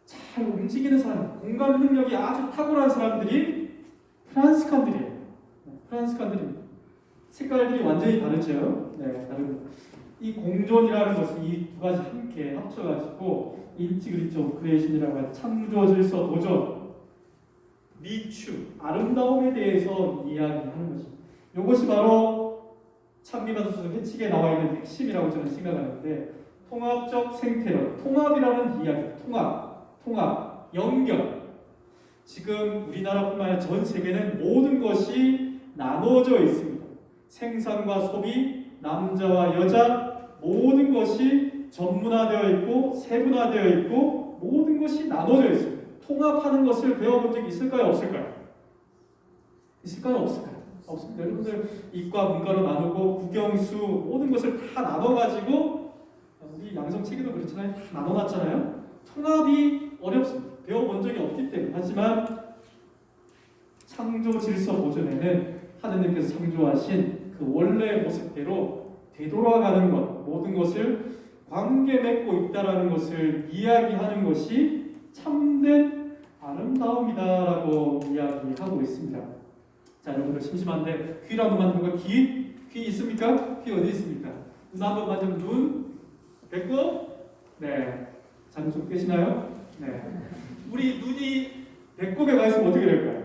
잘 움직이는 사람, 공감 능력이 아주 탁월한 사람들이 프란스칸들이에요. 프란스칸들입니다. 색깔들이 완전히 다르죠. 네, 다릅니다. 이 공존이라는 것은 이 두 가지 함께 합쳐가지고 인티그리티 크리에이션이라고 하는 창조 질서 도전, 미추, 아름다움에 대해서 이야기하는 것입니다. 이것이 바로 찬미반수 회칙에 나와 있는 핵심이라고 저는 생각하는데 통합적 생태론, 통합이라는 이야기, 통합, 통합, 연결. 지금 우리나라뿐만 아니라 전 세계는 모든 것이 나눠져 있습니다. 생산과 소비, 남자와 여자, 모든 것이 전문화되어 있고 세분화되어 있고 모든 것이 나눠져 있습니다. 통합하는 것을 배워본 적이 있을까요? 없을까요? 있을까요? 없을까요? 없습니다. 여러분들 이과 문과로 나누고 국영수 모든 것을 다 나눠가지고 우리 양성 체계도 그렇잖아요. 다 나눠놨잖아요. 통합이 어렵습니다. 배워본 적이 없기 때문에. 하지만 창조 질서 보존에는 하느님께서 창조하신 그 원래의 모습대로 되돌아가는 것, 모든 것을 관계 맺고 있다라는 것을 이야기하는 것이 참된 아름다움이다라고 이야기하고 있습니다. 자, 여러분들 심심한데 귀를 한번 만져볼까요? 귀 있습니까? 귀 어디 있습니까? 눈 한번 만지면 눈, 배꼽, 네, 잠 좀 깨시나요? 네, 우리 눈이 배꼽에 가 있으면 어떻게 될까요?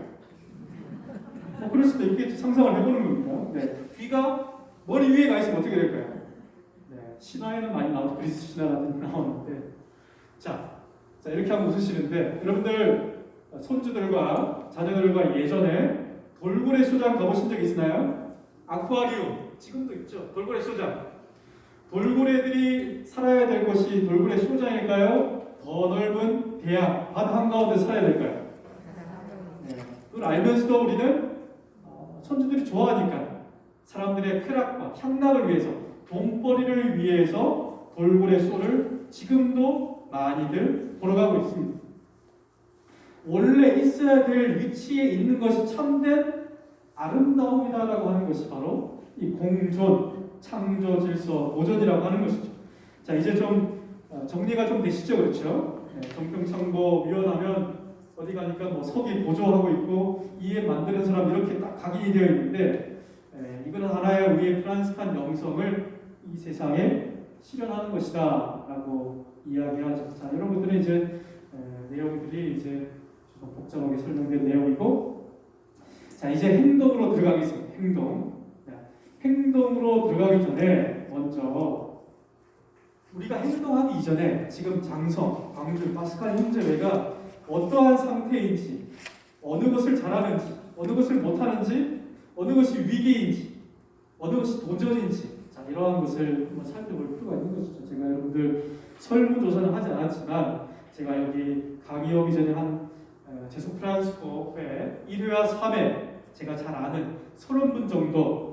그럴 수도 있겠지. 상상을 해보는 겁니다. 네, 귀가 머리 위에 가 있으면 어떻게 될까요? 네, 신화에는 많이 나오죠. 그리스 신화 같은 게 나오는데, 자 이렇게 하면 웃으시는데 여러분들 손주들과 자녀들과 예전에 돌고래 쇼장 가보신 적 있나요? 아쿠아리움 지금도 있죠. 돌고래 쇼장. 돌고래들이 살아야 될 곳이 돌고래 쇼장일까요? 더 넓은 대양, 바다 한가운데 살아야 될까요? 네. 그걸 알면서도 우리는 손주들이 좋아하니까 사람들의 쾌락과 향락을 위해서 돈벌이를 위해서 돌고래 쇼를 지금도 많이들 보러 가고 있습니다. 원래 있어야 될 위치에 있는 것이 참된 아름다움이다라고 하는 것이 바로 이 공존, 창조 질서 보존이라고 하는 것이죠. 자, 이제 좀 정리가 좀 되시죠, 그렇죠? 네, 정평창고 위원하면 어디 가니까 뭐 서기 보조하고 있고 이에 만드는 사람 이렇게 딱 각인이 되어 있는데 이거는 하나의 우리의 프란스판 영성을 이 세상에 실현하는 것이다라고 이야기하죠. 자, 여러분들은 이제 내용들이 이제 좀 복잡하게 설명된 내용이고, 자 이제 행동으로 들어가겠습니다. 행동으로 들어가기 전에 먼저 우리가 행동하기 이전에 지금 장성, 광주, 파스칼 형제회가 어떠한 상태인지, 어느 것을 잘하는지, 어느 것을 못하는지, 어느 것이 위기인지, 어느 것이 도전인지, 자 이러한 것을 한번 살펴볼 필요가 있는 것이죠. 제가 여러분들 설문조사는 하지 않았지만 제가 여기 강의하기 전에 한 제소 프란스코 회 1회와 3회 제가 잘 아는 30분 정도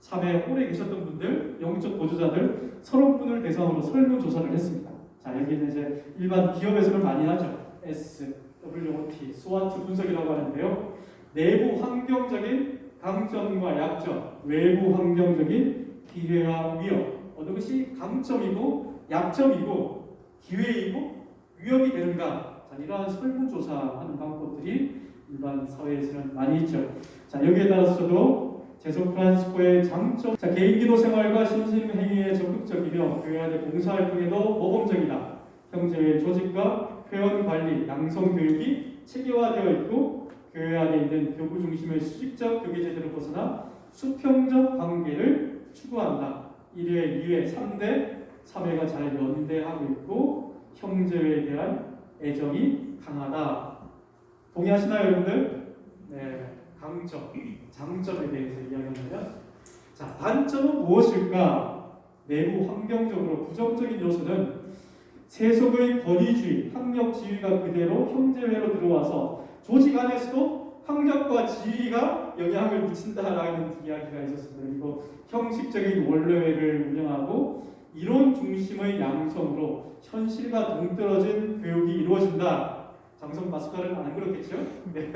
3회 오래 계셨던 분들, 영적 보조자들 30분을 대상으로 설문조사를 했습니다. 자 여기는 이제 일반 기업에서는 많이 하죠. SWOT, SWOT 분석이라고 하는데요. 내부 환경적인 강점과 약점, 외부 환경적인 기회와 위협, 어느 것이 강점이고 약점이고 기회이고 위협이 되는가? 자, 이러한 설문조사하는 방법들이 일반 사회에서는 많이 있죠. 자, 여기에 따라서도 제소 프란스코의 장점, 자, 개인기도 생활과 신심행위에 적극적이며 교회 안의 봉사활동에도 모범적이다. 형제회 조직과 회원 관리, 양성 교육이 체계화되어 있고 교회 안에 있는 교구 중심의 수직적 교계제도를 벗어나 수평적 관계를 추구한다. 1회, 2회, 3대, 3회가 잘 연대하고 있고 형제회에 대한 애정이 강하다. 동의하시나요, 여러분들? 네, 강점, 장점에 대해서 이야기하면, 자 단점은 무엇일까? 내부 환경적으로 부정적인 요소는 세속의 권위주의, 학력 지위가 그대로 형제회로 들어와서 조직 안에서도 학력과 지위가 영향을 미친다라는 이야기가 있었습니다. 그리고 형식적인 원래회를 운영하고 이론 중심의 양성으로 현실과 동떨어진 교육이 이루어진다. 장성 마스카는 안 그렇겠죠? 네.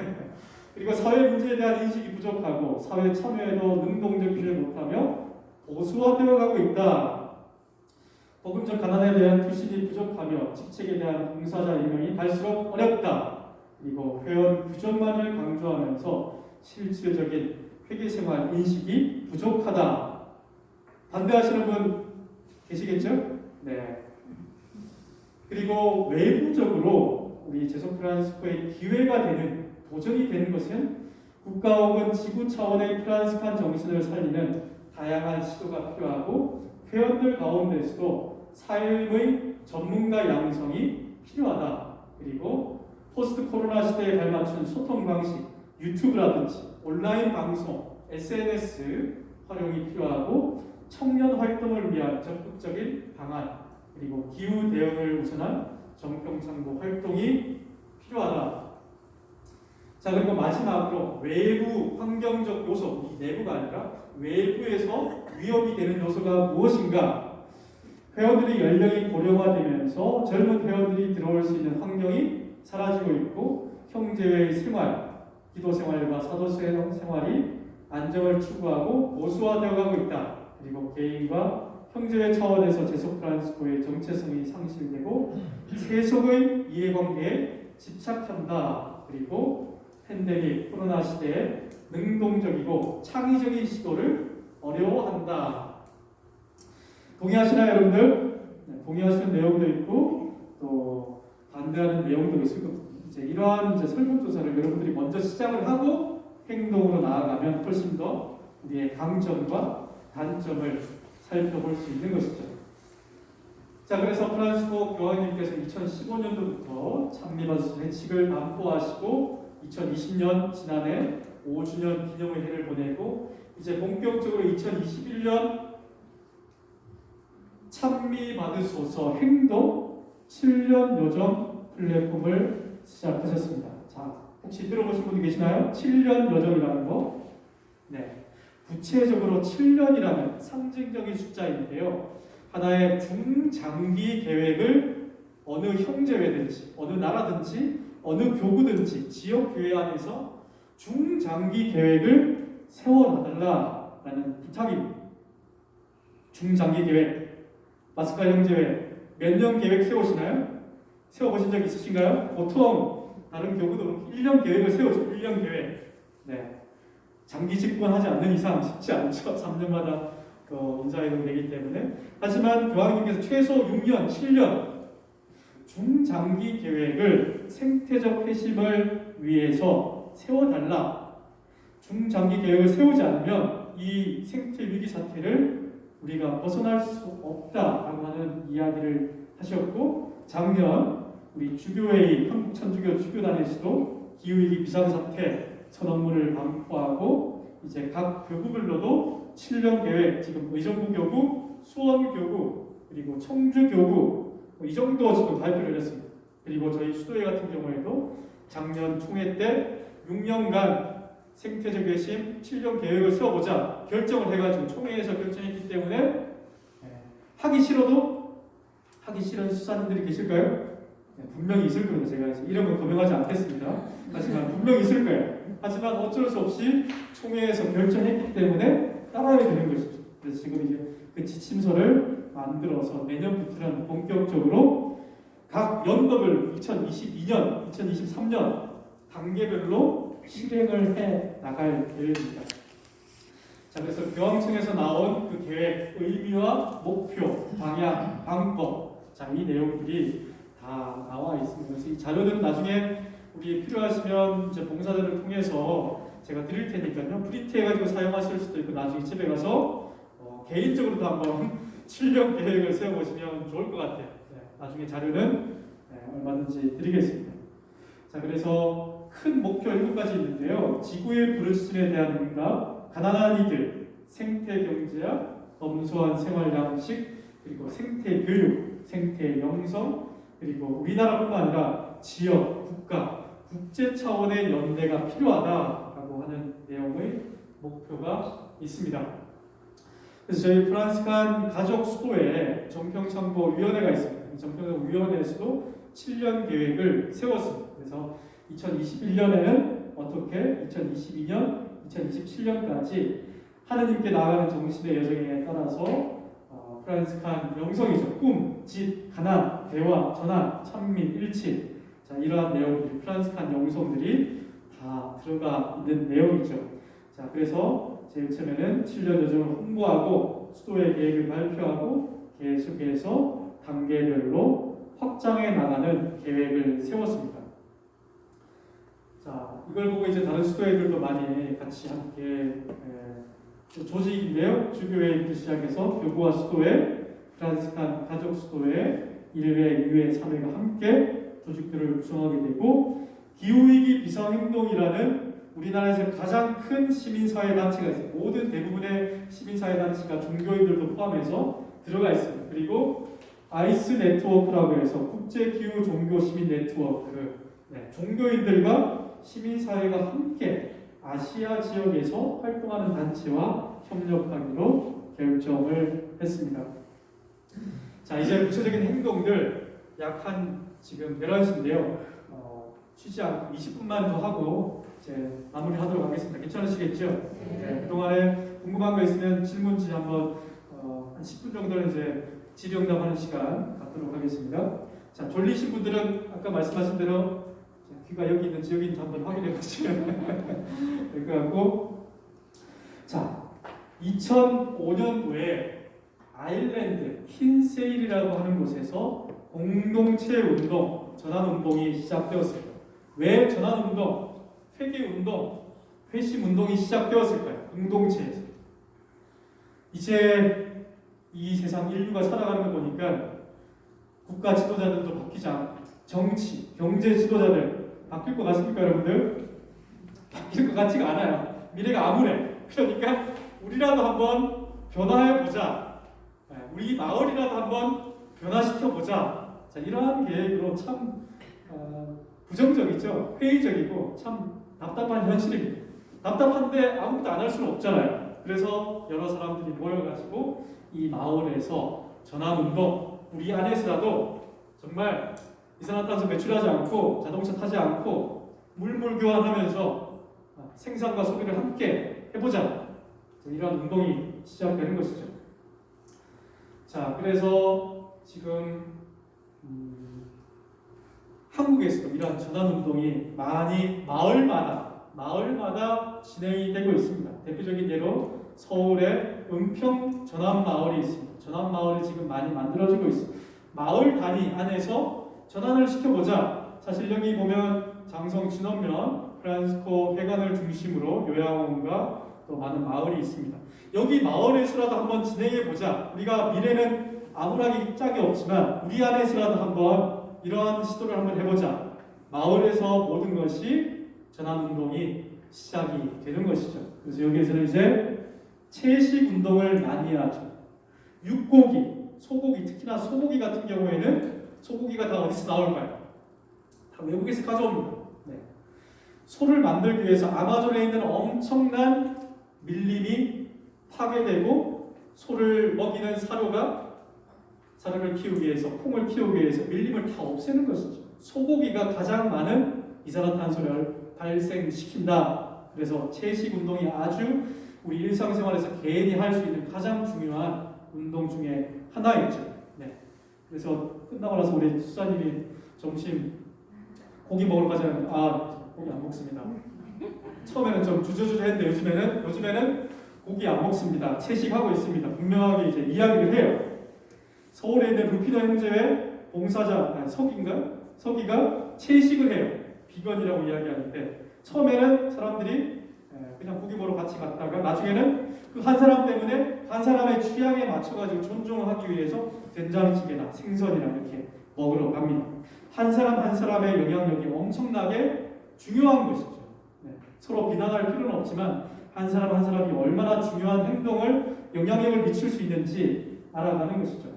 그리고 사회 문제에 대한 인식이 부족하고 사회 참여에도 능동적이지 못하며 보수화되어 가고 있다. 복음적 가난에 대한 투신이 부족하며 직책에 대한 봉사자 임명이 갈수록 어렵다. 그리고 회원 규정만을 강조하면서 실질적인 회계생활 인식이 부족하다. 반대하시는 분 계시겠죠? 네. 그리고 외부적으로 우리 제소 프란스코의 기회가 되는, 도전이 되는 것은 국가 혹은 지구 차원의 프란스판 정신을 살리는 다양한 시도가 필요하고 회원들 가운데서도 삶의 전문가 양성이 필요하다. 그리고 포스트 코로나 시대에 발맞춘 소통 방식, 유튜브라든지 온라인 방송, SNS 활용이 필요하고 청년 활동을 위한 적극적인 방안, 그리고 기후 대응을 우선한 정평창고 활동이 필요하다. 자, 그리고 마지막으로 외부 환경적 요소, 이 내부가 아니라 외부에서 위협이 되는 요소가 무엇인가? 회원들의 연령이 고령화되면서 젊은 회원들이 들어올 수 있는 환경이 사라지고 있고 형제의 생활, 기도 생활과 사도 생활이 안정을 추구하고 보수화되어 가고 있다. 그리고 개인과 형제회 차원에서 제소 프란스코의 정체성이 상실되고 세속의 이해관계에 집착한다. 그리고 팬데믹 코로나 시대에 능동적이고 창의적인 시도를 어려워한다. 동의하시나요, 여러분들? 네, 동의하시는 내용도 있고 또 반대하는 내용도 있을 겁니다. 이제 이러한 설문조사를 여러분들이 먼저 시작을 하고 행동으로 나아가면 훨씬 더 우리의 강점과 단점을 살펴볼 수 있는 것이죠. 자, 그래서 프란스코 교황님께서 2015년도부터 찬미받으신 회칙을 반포하시고 2020년 지난해 5주년 기념의 해를 보내고 이제 본격적으로 2021년 찬미받으소서 행동 7년 여정 플랫폼을 시작하셨습니다. 자, 혹시 들어보신 분이 계시나요? 7년 여정이라는 거. 네. 구체적으로 7년이라는 상징적인 숫자인데요. 하나의 중장기 계획을 어느 형제회든지, 어느 나라든지, 어느 교구든지, 지역교회 안에서 중장기 계획을 세워놔달라라는 부탁입니다. 중장기 계획. 마스카 형제회 몇 년 계획 세우시나요? 세워보신 적 있으신가요? 보통 다른 교구도 1년 계획을 세우죠. 1년 계획. 네. 장기 집권하지 않는 이상 쉽지 않죠. 3년마다 인사이동이 되기 때문에. 하지만 교황님께서 최소 6년, 7년 중장기 계획을 생태적 회심을 위해서 세워달라. 중장기 계획을 세우지 않으면 이 생태 위기 사태를 우리가 벗어날 수 없다라고 하는 이야기를 하셨고, 작년 우리 주교회의 한국천주교 주교단에서도 기후위기 비상사태 선언문을 반포하고 이제 각 교구별로도 7년 계획, 지금 의정부 교구, 수원 교구, 그리고 청주 교구 이 정도 지금 발표를 했습니다. 그리고 저희 수도회 같은 경우에도 작년 총회 때 6년간 생태적 회심 7년 계획을 세워보자 결정을 해가지고 총회에서 결정했기 때문에 하기 싫어도 하기 싫은 수사님들이 계실까요? 분명히 있을 겁니다. 제가 이름을 거명하지 않겠습니다. 하지만 분명히 있을 거예요. 하지만 어쩔 수 없이 총회에서 결정했기 때문에 따라야 되는 것이죠. 그래서 지금 이제 그 지침서를 만들어서 내년부터는 본격적으로 각 연도별 2022년, 2023년 단계별로 실행을 해 나갈 계획입니다. 자, 그래서 교황청에서 나온 그 계획, 의미와 목표, 방향, 방법, 자, 이 내용들이 다 나와 있습니다. 그래서 이 자료들은 나중에 우리 필요하시면 이제 봉사자를 통해서 제가 드릴 테니까요. 프린트해가지고 사용하실 수도 있고 나중에 집에 가서 개인적으로도 한번 7년 계획을 세워보시면 좋을 것 같아요. 네, 나중에 자료는 얼마든지 드리겠습니다. 자, 그래서 큰 목표 7가지 있는데요. 지구의 부르짖음에 대한 응답, 가난한 이들, 생태 경제학, 검소한 생활 양식, 그리고 생태 교육, 생태 영성, 그리고 우리나라뿐만 아니라 지역, 국가, 국제 차원의 연대가 필요하다라고 하는 내용의 목표가 있습니다. 그래서 저희 프란스칸 가족 수도에 정평창고위원회가 있습니다. 정평창고위원회에서도 7년 계획을 세웠습니다. 그래서 2021년에는 어떻게 2022년, 2027년까지 하느님께 나아가는 정신의 여정에 따라서 프란스칸 영성이죠. 꿈, 집, 가난, 대화, 전환, 찬민, 일치. 자, 이러한 내용들이 프란스칸 영성들이 다 들어가 있는 내용이죠. 자, 그래서 제일 처음에는 7년 여정을 홍보하고 수도의 계획을 발표하고 계속해서 단계별로 확장해 나가는 계획을 세웠습니다. 자, 이걸 보고 이제 다른 수도회들도 많이 같이 함께 조직인데요. 주교회부터 시작해서 교구와 수도회, 프란스칸 가족 수도회, 1회, 2회, 3회가 함께 조직들을 구성하게 되고 기후위기 비상행동이라는 우리나라에서 가장 큰 시민사회단체가 있어요. 모든 대부분의 시민사회단체가 종교인들도 포함해서 들어가 있습니다. 그리고 아이스 네트워크라고 해서 국제기후종교시민 네트워크, 종교인들과 시민사회가 함께 아시아 지역에서 활동하는 단체와 협력하기로 결정을 했습니다. 자, 이제 구체적인 행동들 약 한 지금 11시인데요. 쉬지 않고 20분만 더 하고 이제 마무리하도록 하겠습니다. 괜찮으시겠죠? 네. 그동안에 궁금한 거 있으면 질문지 한번 한 10분 정도는 이제 질의응답하는 시간 갖도록 하겠습니다. 자, 졸리신 분들은 아까 말씀하신 대로 귀가 여기 있는지 여기 있는지 한번 확인해 보시면 될 것 같고, 자, 2005년도에 아일랜드 킨세일이라고 하는 곳에서 공동체 운동, 전환 운동이 시작되었습니다. 왜 전환 운동, 회계 운동, 회심 운동이 시작되었을까요? 공동체에서. 이제 이 세상 인류가 살아가는 거 보니까 국가 지도자들도 바뀌지 않고 정치, 경제 지도자들 바뀔 것 같습니까, 여러분들? 바뀔 것 같지가 않아요. 미래가 암울해. 그러니까 우리라도 한번 변화해보자. 우리 마을이라도 한번 변화시켜보자. 자, 이러한 계획으로 참 부정적이죠. 회의적이고 참 답답한 현실입니다. 답답한데 아무것도 안 할 수는 없잖아요. 그래서 여러 사람들이 모여가지고 이 마을에서 전환운동, 우리 안에서라도 정말 이산화탄소 배출하지 않고 자동차 타지 않고 물물 교환하면서 생산과 소비를 함께 해보자. 이런 운동이 시작되는 것이죠. 자, 그래서 지금 한국에서도 이러한 전환운동이 많이 마을마다 진행이 되고 있습니다. 대표적인 예로 서울에 은평 전환마을이 있습니다. 전환마을이 지금 많이 만들어지고 있습니다. 마을 단위 안에서 전환을 시켜보자. 사실 여기 보면 장성 진원면, 프란스코 회관을 중심으로 요양원과 또 많은 마을이 있습니다. 여기 마을에서라도 한번 진행해보자. 우리가 미래는 암울하기 짝이 없지만 우리 안에서라도 한번 이러한 시도를 한번 해보자. 마을에서 모든 것이 전환운동이 시작이 되는 것이죠. 그래서 여기에서는 이제 채식운동을 많이 하죠. 육고기, 소고기, 특히나 소고기 같은 경우에는 소고기가 다 어디서 나올까요? 다 외국에서 가져옵니다. 네. 소를 만들기 위해서 아마존에 있는 엄청난 밀림이 파괴되고 소를 먹이는 사료를 키우기 위해서, 콩을 키우기 위해서 밀림을 다 없애는 것이죠. 소고기가 가장 많은 이산화탄소를 발생시킨다. 그래서 채식운동이 아주 우리 일상생활에서 개인이 할 수 있는 가장 중요한 운동 중에 하나였죠. 네. 그래서 끝나고 나서 우리 수사님이 점심 고기 먹으러 가자는데 고기 안 먹습니다. 처음에는 좀 주저주저 했는데 요즘에는 고기 안 먹습니다. 채식하고 있습니다. 분명하게 이제 이야기를 해요. 서울에 있는 루피너 형제의 봉사자 서기가 채식을 해요. 비건이라고 이야기하는데 처음에는 사람들이 그냥 고기 먹으러 같이 갔다가 나중에는 그 한 사람 때문에 한 사람의 취향에 맞춰가지고 존중하기 위해서 된장찌개나 생선이나 이렇게 먹으러 갑니다. 한 사람 한 사람의 영향력이 엄청나게 중요한 것이죠. 네. 서로 비난할 필요는 없지만 한 사람 한 사람이 얼마나 중요한 행동을 영향력을 미칠 수 있는지 알아가는 것이죠.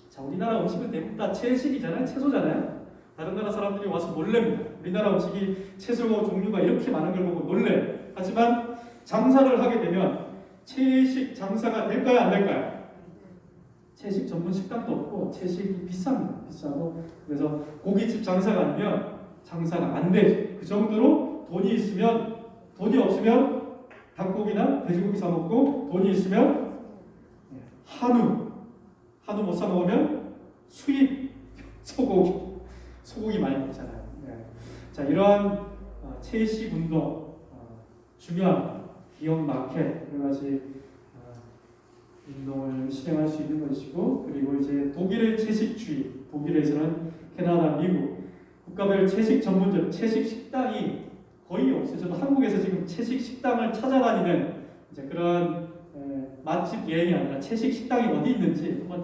자, 우리나라 음식은 대부분 다 채식이잖아요. 채소잖아요. 다른 나라 사람들이 와서 놀랍니다. 우리나라 음식이 채소 종류가 이렇게 많은 걸 보고 놀래. 하지만 장사를 하게 되면 채식 장사가 될까요? 안 될까요? 채식 전문 식당도 없고 채식이 비쌉니다. 비싸고 그래서 고깃집 장사가 아니면 장사가 안 되죠. 그 정도로 돈이 없으면 닭고기나 돼지고기 사 먹고 돈이 있으면 한우 못 사 먹으면 수입 소고기 많이 먹잖아요. 네. 자, 이러한 채식 운동 중요한 기업 마켓 여러 가지 운동을 실행할 수 있는 것이고, 그리고 이제 독일의 채식주의, 독일에서는 캐나다, 미국 국가별 채식 전문점, 채식 식당이 거의 없어요. 저도 한국에서 지금 채식 식당을 찾아다니는 이제 그런 맛집 여행이 아니라 채식 식당이 어디 있는지 한번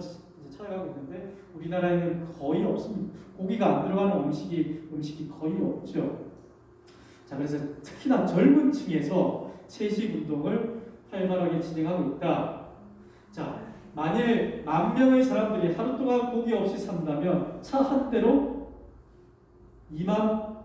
찾아가고 있는데 우리나라에는 거의 없습니다. 고기가 안 들어가는 음식이 거의 없죠. 자, 그래서 특히나 젊은 층에서 채식 운동을 활발하게 진행하고 있다. 자, 만일 10,000명의 사람들이 하루 동안 고기 없이 산다면 차 한 대로 28만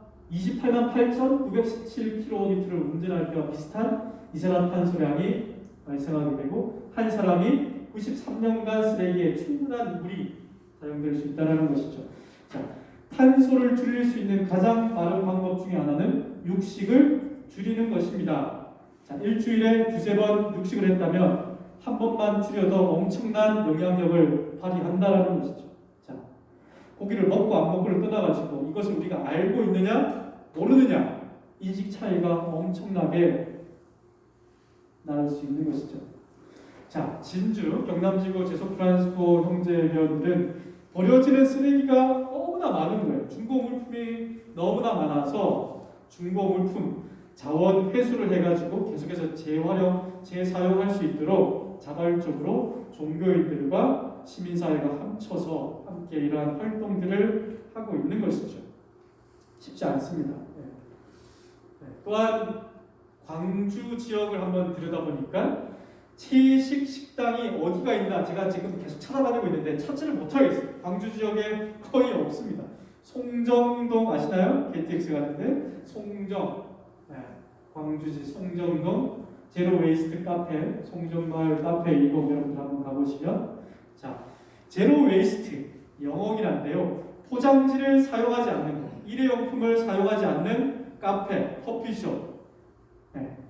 8,917km를 운전할 때와 비슷한 이산화탄소량이 발생하게 되고 한 사람이 93년간 쓰레기에 충분한 물이 사용될 수 있다는 것이죠. 자, 탄소를 줄일 수 있는 가장 빠른 방법 중에 하나는 육식을 줄이는 것입니다. 자, 일주일에 2-3번 육식을 했다면 한 번만 줄여도 엄청난 영향력을 발휘한다는 것이죠. 자, 고기를 먹고 안 먹고를 떠나가지고 이것을 우리가 알고 있느냐 모르느냐 인식 차이가 엄청나게 날 수 있는 것이죠. 자, 진주 경남지구 제소프란시스코 형제회원들은 버려지는 쓰레기가 너무나 많은 거예요. 중고물품이 너무나 많아서 중고물품 자원 회수를 해가지고 계속해서 재활용, 재사용할 수 있도록 자발적으로 종교인들과 시민사회가 합쳐서 함께 이러한 활동들을 하고 있는 것이죠. 쉽지 않습니다. 또한 광주 지역을 한번 들여다보니까 채식 식당이 어디가 있나 제가 지금 계속 찾아다니고 있는데 찾지를 못하겠어요. 광주 지역에 거의 없습니다. 송정동 아시나요? KTX 가는데 송정, 광주시 송정동 제로 웨이스트 카페, 송정마을 카페 이곳 여러분들 한번 가보시면, 자, 제로 웨이스트 영어이란데요. 포장지를 사용하지 않는 것, 일회용품을 사용하지 않는 카페, 커피숍,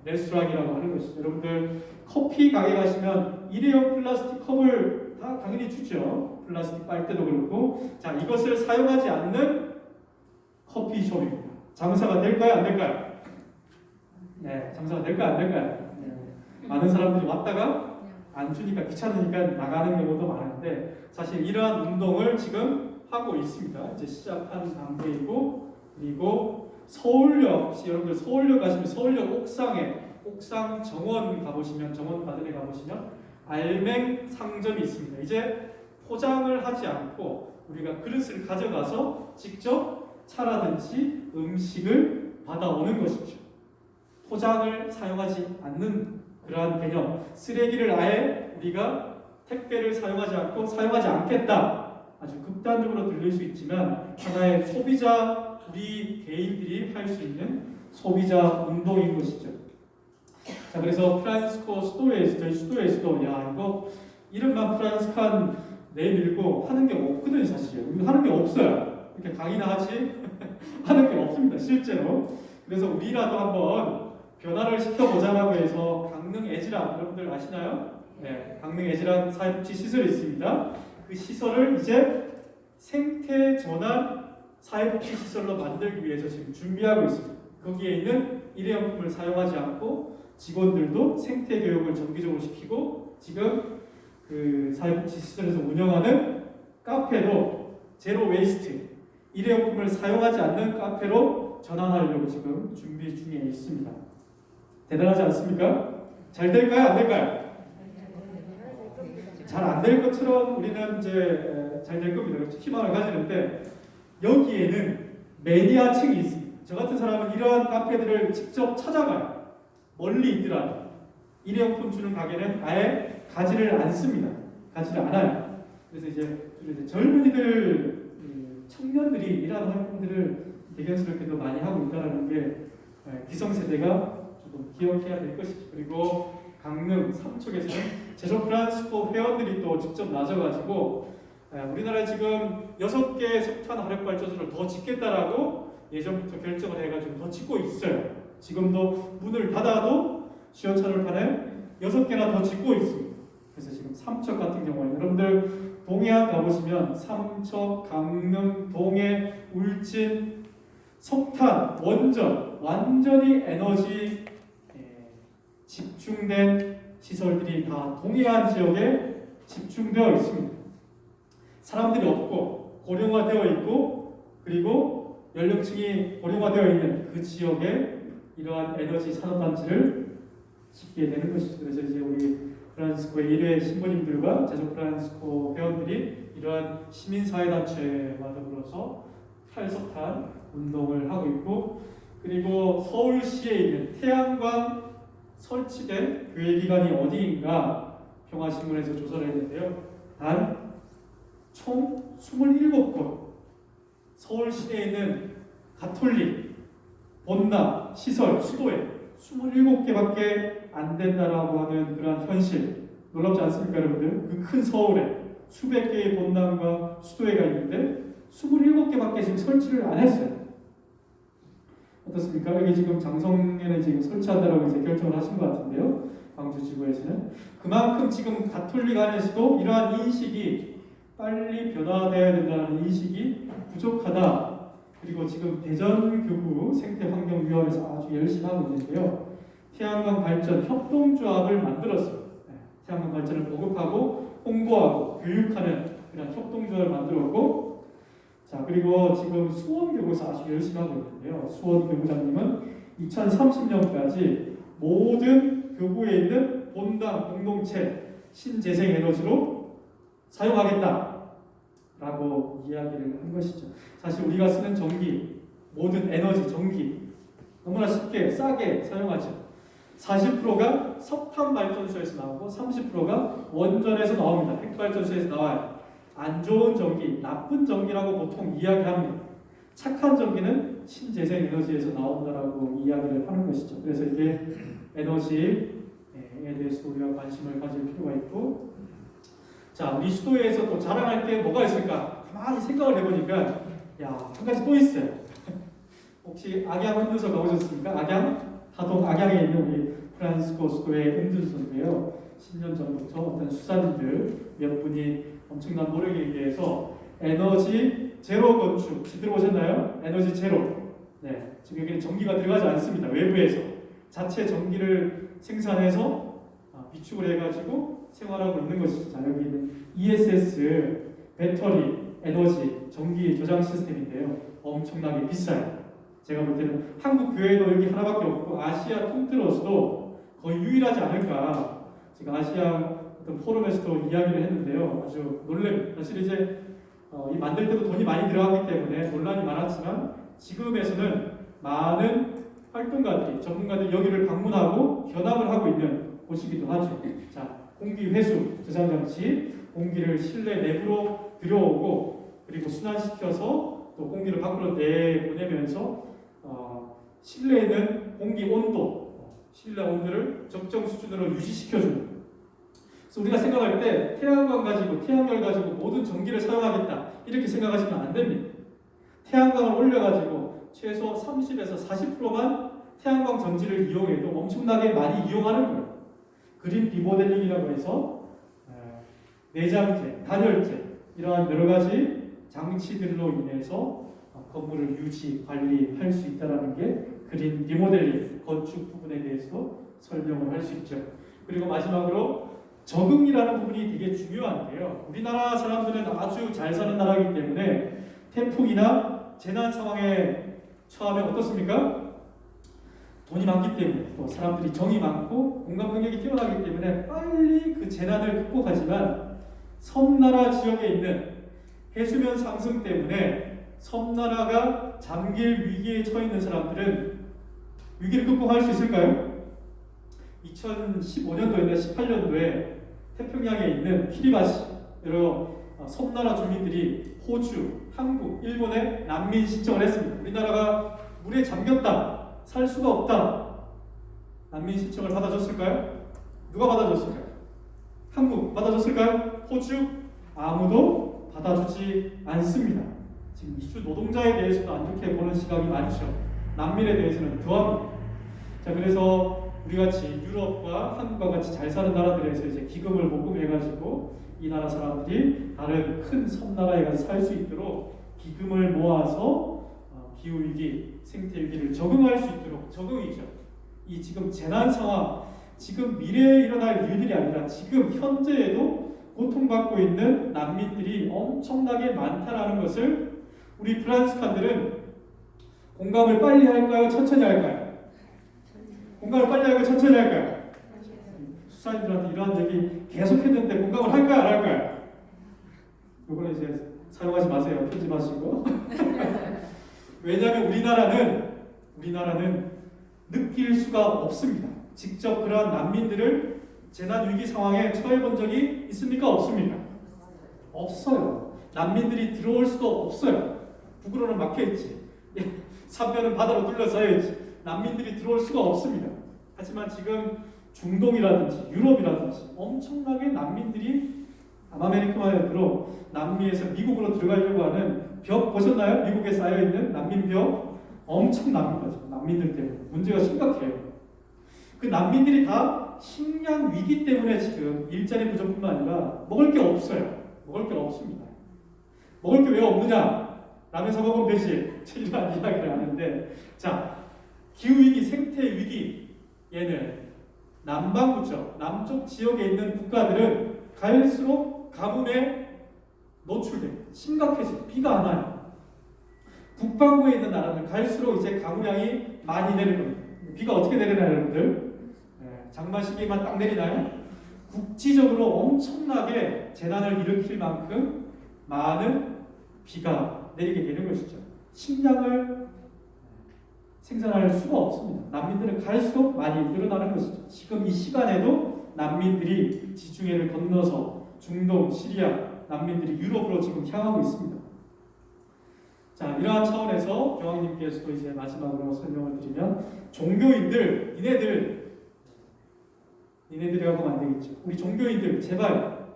레스토랑이라고 하는 것이죠. 여러분들 커피 가게 가시면 일회용 플라스틱 컵을 다 당연히 주죠. 플라스틱 빨대도 그렇고. 자, 이것을 사용하지 않는 커피숍입니다. 장사가 될까요? 안 될까요? 네, 장사가 될까요? 안 될까요? 많은 사람들이 왔다가 안 주니까 귀찮으니까 나가는 경우도 많은데 사실 이러한 운동을 지금 하고 있습니다. 이제 시작한 단계이고, 그리고 서울역, 여러분들 서울역 가시면 서울역 옥상에 옥상 정원 가보시면, 정원 가든에 가보시면 알맹 상점이 있습니다. 이제 포장을 하지 않고 우리가 그릇을 가져가서 직접 차라든지 음식을 받아오는 것이죠. 포장을 사용하지 않는 그러한 개념, 쓰레기를 아예 우리가 택배를 사용하지 않고 사용하지 않겠다. 아주 극단적으로 들릴 수 있지만 하나의 소비자, 우리 개인들이 할 수 있는 소비자 운동인 것이죠. 자, 그래서 프란시스코 수도에, 저희 수도에서도 야, 이거 이름만 프란시스칸 내밀고 하는 게 없거든요. 사실 하는 게 없어요. 이렇게 강의나 하지 하는 게 없습니다, 실제로. 그래서 우리라도 한번 변화를 시켜보자라고 해서 강릉 애지랑, 여러분들 아시나요? 네, 강릉 애지랑 사회복지 시설이 있습니다. 그 시설을 이제 생태 전환 사회복지 시설로 만들기 위해서 지금 준비하고 있습니다. 거기에 있는 일회용품을 사용하지 않고 직원들도 생태 교육을 정기적으로 시키고, 지금 그 사회복지 시설에서 운영하는 카페도 제로 웨이스트, 일회용품을 사용하지 않는 카페로 전환하려고 지금 준비 중에 있습니다. 대단하지 않습니까? 잘 될까요? 안 될까요? 잘 안 될 것처럼 우리는 이제 잘 될 겁니다. 희망을 가지는데 여기에는 매니아층이 있습니다. 저 같은 사람은 이러한 카페들을 직접 찾아가요. 멀리 있더라도. 일회용품 주는 가게는 아예 가지를 않습니다. 가지를 않아요. 그래서 이제 젊은이들, 청년들이 이러한 활동들을 대견스럽게도 많이 하고 있다는 게 기성세대가 조금 기억해야 될 것이죠. 그리고 강릉 삼척에서는 제소프란시스코 회원들이 또 직접 나서가지고 우리나라에 지금 6개 석탄 화력 발전소를 더 짓겠다라고 예전부터 결정을 해가지고 더 짓고 있어요. 지금도 문을 닫아도 시원차돌판에 6개나 더 짓고 있습니다. 그래서 지금 삼척 같은 경우에 여러분들 동해안 가보시면 삼척, 강릉, 동해, 울진, 석탄, 원전, 완전히 에너지 집중된 시설들이 다 동해안 지역에 집중되어 있습니다. 사람들이 없고 고령화되어 있고, 그리고 연령층이 고령화되어 있는 그 지역에 이러한 에너지 산업단지를 짓게 되는 것이죠. 그래서 이제 우리 프란시스코의 일회 신부님들과 제적 프란시스코 회원들이 이러한 시민사회단체와 더불어서 탈석탄 운동을 하고 있고, 그리고 서울시에 있는 태양광 설치된 교회기관이 어디인가 평화신문에서 조사를 했는데요. 단 총 27곳 서울 시내에 있는 가톨릭 본당 시설 수도에 27개밖에 안 된다라고 하는 그런 현실, 놀랍지 않습니까 여러분들? 그 큰 서울에 수백 개의 본당과 수도회가 있는데 27개밖에 지금 설치를 안 했어요. 어떻습니까? 여기 지금 장성에는 지금 설치한다라고 이제 결정을 하신 것 같은데요. 광주지구에서는 그만큼 지금 가톨릭 안에서도 이러한 인식이 빨리 변화되어야 된다는 인식이 부족하다. 그리고 지금 대전교구 생태환경위원회에서 아주 열심히 하고 있는데요. 태양광 발전 협동조합을 만들었어요. 태양광 발전을 보급하고 홍보하고 교육하는 그런 협동조합을 만들었고, 자 그리고 지금 수원교구에서 아주 열심히 하고 있는데요. 수원교구장님은 2030년까지 모든 교구에 있는 본당 공동체 신재생에너지로 사용하겠다라고 이야기를 한 것이죠. 사실 우리가 쓰는 전기, 모든 에너지, 전기 너무나 쉽게 싸게 사용하죠. 40%가 석탄 발전소에서 나오고 30%가 원전에서 나옵니다. 핵발전소에서 나와요. 안 좋은 전기, 나쁜 전기라고 보통 이야기합니다. 착한 전기는 신재생 에너지에서 나온다라고 이야기를 하는 것이죠. 그래서 이게 에너지에 대해서 우리가 관심을 가질 필요가 있고, 자 우리 수도에서 또 자랑할 게 뭐가 있을까? 가만히 생각을 해보니까 한 가지 또 있어요. 혹시 악양 은둔소 가보셨습니까? 악양? 하동 악양에 있는 우리 프란시스코 수도의 은둔소인데요. 10년 전부터 어떤 수사님들 몇 분이 엄청난 노력에 의해서 에너지 제로 건축, 혹시 들어보셨나요? 에너지 제로. 네, 지금 여기는 전기가 들어가지 않습니다. 외부에서 자체 전기를 생산해서 비축을 해가지고 생활하고 있는 것이죠. 자, 여기는 ESS 배터리 에너지 전기 저장 시스템인데요. 엄청나게 비싸요. 제가 볼 때는 한국 교회도 여기 하나밖에 없고 아시아 통틀어서도 거의 유일하지 않을까. 제가 아시아 어떤 포럼에서도 이야기를 했는데요. 아주 놀랍니다. 사실 이제 이 만들 때도 돈이 많이 들어가기 때문에 논란이 많았지만 지금에서는 많은 활동가들이, 전문가들이 여기를 방문하고 견학을 하고 있는 곳이기도 하죠. 자, 공기 회수 저장 장치, 공기를 실내 내부로 들여오고 그리고 순환시켜서 또 공기를 밖으로 내보내면서 실내에는 공기 온도, 실내 온도를 적정 수준으로 유지시켜주는. 그래서 우리가 생각할 때 태양광 가지고 태양열 가지고 모든 전기를 사용하겠다 이렇게 생각하시면 안 됩니다. 태양광을 올려가지고 최소 30에서 40%만 태양광 전지를 이용해도 엄청나게 많이 이용하는 거예요. 그린 리모델링이라고 해서 내장재, 단열재 이러한 여러 가지 장치들로 인해서 건물을 유지, 관리할 수 있다는 게 그린 리모델링, 건축 부분에 대해서도 설명을 할 수 있죠. 그리고 마지막으로 적응이라는 부분이 되게 중요한데요. 우리나라 사람들은 아주 잘 사는 나라이기 때문에 태풍이나 재난 상황에 처하면 어떻습니까? 돈이 많기 때문에, 또 사람들이 정이 많고 공감 능력이 뛰어나기 때문에 빨리 그 재난을 극복하지만 섬나라 지역에 있는 해수면 상승 때문에 섬나라가 잠길 위기에 처해 있는 사람들은 위기를 극복할 수 있을까요? 2015년도인가 18년도에 태평양에 있는 키리바시 여러 섬나라 주민들이 호주, 한국, 일본에 난민 신청을 했습니다. 우리나라가 물에 잠겼다, 살 수가 없다. 난민 신청을 받아줬을까요? 누가 받아줬을까요? 한국 받아줬을까요? 호주? 아무도 받아주지 않습니다. 지금 이주 노동자에 대해서도 안 좋게 보는 시각이 많죠. 난민에 대해서는 더합니다. 자, 그래서 우리 같이 유럽과 한국과 같이 잘 사는 나라들에서 이제 기금을 모금해가지고 이 나라 사람들이 다른 큰 섬나라에 가서 살 수 있도록 기금을 모아서 기후위기, 생태위기를 적응할 수 있도록, 적응이죠. 이 지금 재난 상황, 지금 미래에 일어날 일들이 아니라 지금 현재에도 고통받고 있는 난민들이 엄청나게 많다는 것을 우리 프란시스칸들은 공감을 빨리 할까요? 천천히 할까요? 공감을 빨리 할까요? 천천히 할까요? 수사인들한테 이러한 얘기 계속 했는데 공감을 할까요, 안 할까요? 이거는 이제 사용하지 마세요. 편집하시고. 왜냐하면 우리나라는 느낄 수가 없습니다. 직접 그러한 난민들을 재난 위기 상황에 처해 본 적이 있습니까? 없습니까? 없어요. 난민들이 들어올 수도 없어요. 북으로는 막혀있지. 삼면은 바다로 둘러싸여있지. 난민들이 들어올 수가 없습니다. 하지만 지금 중동이라든지 유럽이라든지 엄청나게 난민들이 남아메리카만으로 남미에서 미국으로 들어가려고 하는 벽 보셨나요? 미국에 쌓여있는 난민벽 엄청납니다. 지금 난민들 때문에 문제가 심각해요. 그 난민들이 다 식량 위기 때문에 지금 일자리 부족뿐만 아니라 먹을 게 없어요. 먹을 게 없습니다. 먹을 게 왜 없느냐? 라면서 먹으면 되지. 이런 이야기를 하는데, 자, 기후위기, 생태위기, 얘는 남반구죠. 남쪽 지역에 있는 국가들은 갈수록 가뭄에 노출돼. 심각해져. 비가 안 와요. 북반구에 있는 나라는 갈수록 이제 가물량이 많이 내릴 겁니다. 비가 어떻게 내리나요, 여러분들? 장마 시기에만 딱 내리나요? 국지적으로 엄청나게 재난을 일으킬 만큼 많은 비가 내리게 되는 것이죠. 식량을 생산할 수가 없습니다. 난민들은 갈수록 많이 늘어나는 것이죠. 지금 이 시간에도 난민들이 지중해를 건너서 중동, 시리아 난민들이 유럽으로 지금 향하고 있습니다. 자, 이러한 차원에서 교황님께서도 이제 마지막으로 설명을 드리면 종교인들, 니네들이라고 하면 안 되겠죠. 우리 종교인들 제발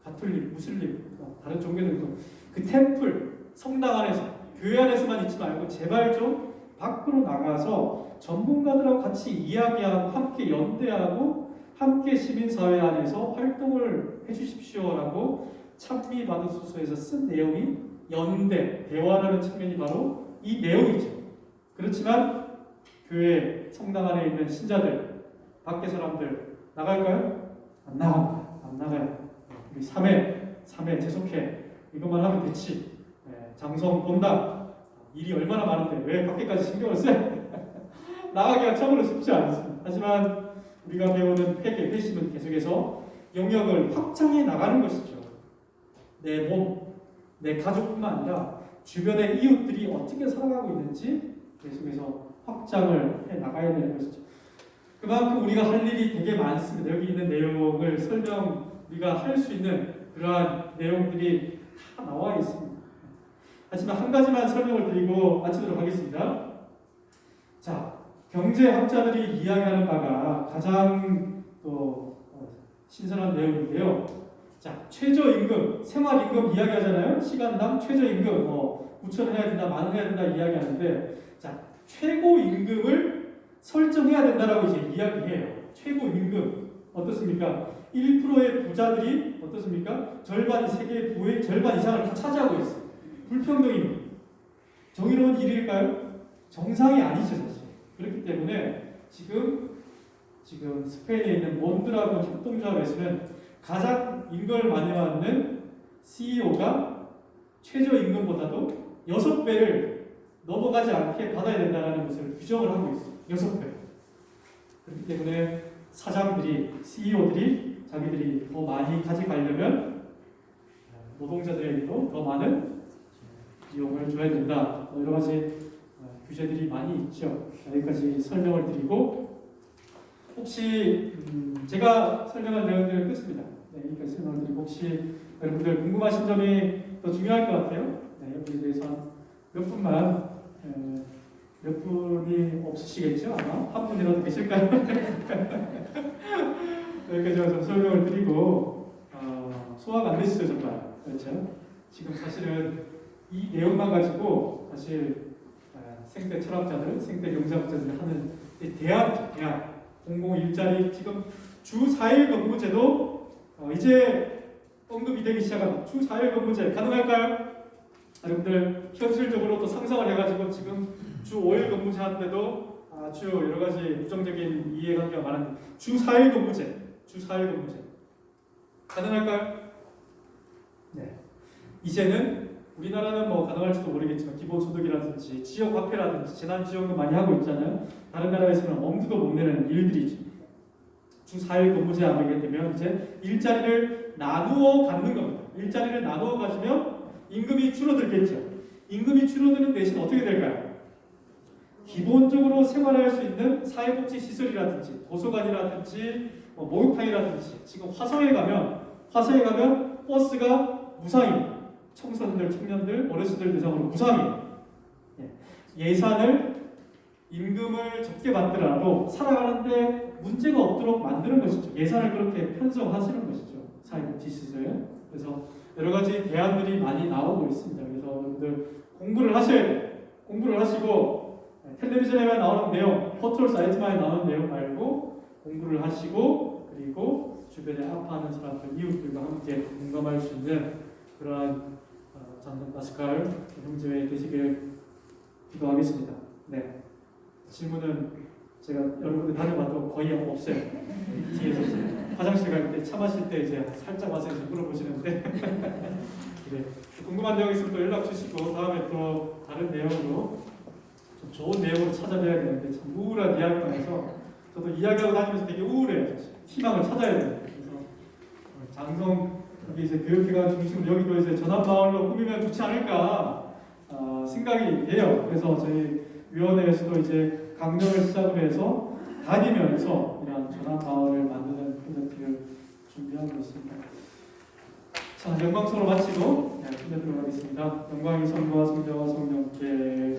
가톨릭, 무슬림, 다른 종교들도 그 템플, 성당 안에서, 교회 안에서만 있지 말고 제발 좀 밖으로 나가서 전문가들하고 같이 이야기하고 함께 연대하고 함께 시민사회 안에서 활동을 해주십시오라고 찬미 바드소서에서 쓴 내용이 연대, 대화라는 측면이 바로 이 내용이죠. 그렇지만 교회, 성당 안에 있는 신자들, 밖에 사람들 나갈까요? 안 나갑니다. 안 나가요. 우리 3회 재속해 이것만 하면 됐지. 장성 본당 일이 얼마나 많은데 왜 밖에까지 신경을 써요? 나가기가 참으로 쉽지 않습니다. 하지만 우리가 배우는 회심은 계속해서 영역을 확장해 나가는 것이죠. 내 몸, 내 가족뿐만 아니라 주변의 이웃들이 어떻게 살아가고 있는지 계속해서 확장을 해 나가야 되는 것이죠. 그만큼 우리가 할 일이 되게 많습니다. 여기 있는 내용을 우리가 할 수 있는 그러한 내용들이 다 나와 있습니다. 하지만 한 가지만 설명을 드리고 마치도록 하겠습니다. 자, 경제학자들이 이야기하는 바가 가장 또 신선한 내용인데요. 자, 최저임금, 생활임금 이야기하잖아요. 시간당 최저임금 9,000원 해야 된다, 10,000원 해야 된다 이야기하는데, 자, 최고임금을 설정해야 된다라고 이제 이야기해요. 최고임금 어떻습니까? 1%의 부자들이 어떻습니까? 절반이 세계 부의 절반 이상을 다 차지하고 있어요. 불평등입니다. 정의로운 일일까요? 정상이 아니죠, 사실. 그렇기 때문에 지금 스페인에 있는 몬드라곤 협동조합에서는 가장 임금을 많이 받는 CEO가 최저임금보다도 6배를 넘어가지 않게 받아야 된다는 것을 규정을 하고 있어요. 6배. 그렇기 때문에 사장들이, CEO들이 자기들이 더 많이 가져가려면 노동자들에게도 더 많은 비용을 줘야 된다. 여러 가지 규제들이 많이 있죠. 여기까지 설명을 드리고, 혹시 제가 설명한 내용들은 끝입니다. 네, 여기까지 설명을 드리고, 혹시 여러분들 궁금하신 점이 더 중요할 것 같아요. 네, 여기에 대해서 몇 분이 없으시겠죠? 아마 한 분이라도 계실까요? 여기까지 좀 설명을 드리고, 소화가 안 되시죠, 정말. 그렇죠? 지금 사실은 이 내용만 가지고 사실 생태 철학자들, 생태 경제학자들이 하는 대학 공공일자리, 지금 주 4일 근무제도 이제 언급이 되기 시작합니다. 주 4일 근무제 가능할까요? 여러분들 현실적으로 또 상상을 해가지고 지금 주 5일 근무제 하는데도 아주 여러 가지 부정적인 이해관계가 많은데, 주 4일 근무제 가능할까요? 네. 이제는 우리나라는 가능할지도 모르겠지만 기본소득이라든지 지역화폐라든지 재난지원금 많이 하고 있잖아요. 다른 나라에서는 엄두도 못 내는 일들이죠. 주 4일 근무제 하게 되면 이제 일자리를 나누어 갖는 겁니다. 일자리를 나누어 가지면 임금이 줄어들겠죠. 임금이 줄어드는 대신 어떻게 될까요? 기본적으로 생활할 수 있는 사회복지 시설이라든지 도서관이라든지 목욕탕이라든지 지금 화성에 가면 버스가 무상입니다. 청소년들, 청년들, 어르신들 대상으로 무상이에요. 예산을 임금을 적게 받더라도 살아가는데 문제가 없도록 만드는 것이죠. 예산을 그렇게 편성하시는 것이죠. 사회복지시설에. 그래서 여러 가지 대안들이 많이 나오고 있습니다. 그래서 여러분들 공부를 하셔야 돼요. 공부를 하시고 텔레비전에만 나오는 내용, 포털 사이트만 나오는 내용 말고 공부를 하시고 그리고 주변에 아파하는 사람들, 이웃들과 함께 공감할 수 있는 그러한 장동 파스칼 형제회 되시길 기도하겠습니다. 네. 질문은 제가 여러분들 다녀봐도 거의 없어요. 뒤에서 화장실 갈 때 차 마실 때 이제 살짝 와서 이제 물어보시는데 네. 궁금한 내용 있으면 또 연락 주시고 다음에 또 다른 내용으로 좀 좋은 내용으로 찾아뵈야 되는데 참 우울한 이야기만해서 저도 이야기하고 다니면서 되게 우울해요. 희망을 찾아야 돼요. 그래서 장성 여기 이제 교육기관 중심으로 여기도 이제 전환마을로 꾸미면 좋지 않을까 생각이 돼요. 그래서 저희 위원회에서도 이제 강령을 시작으로 해서 다니면서 이런 전환마을을 만드는 프로젝트를 준비하고 있습니다. 자, 영광스러워 마치고 끝내도록 하겠습니다. 영광이 성부와 성자와 성령께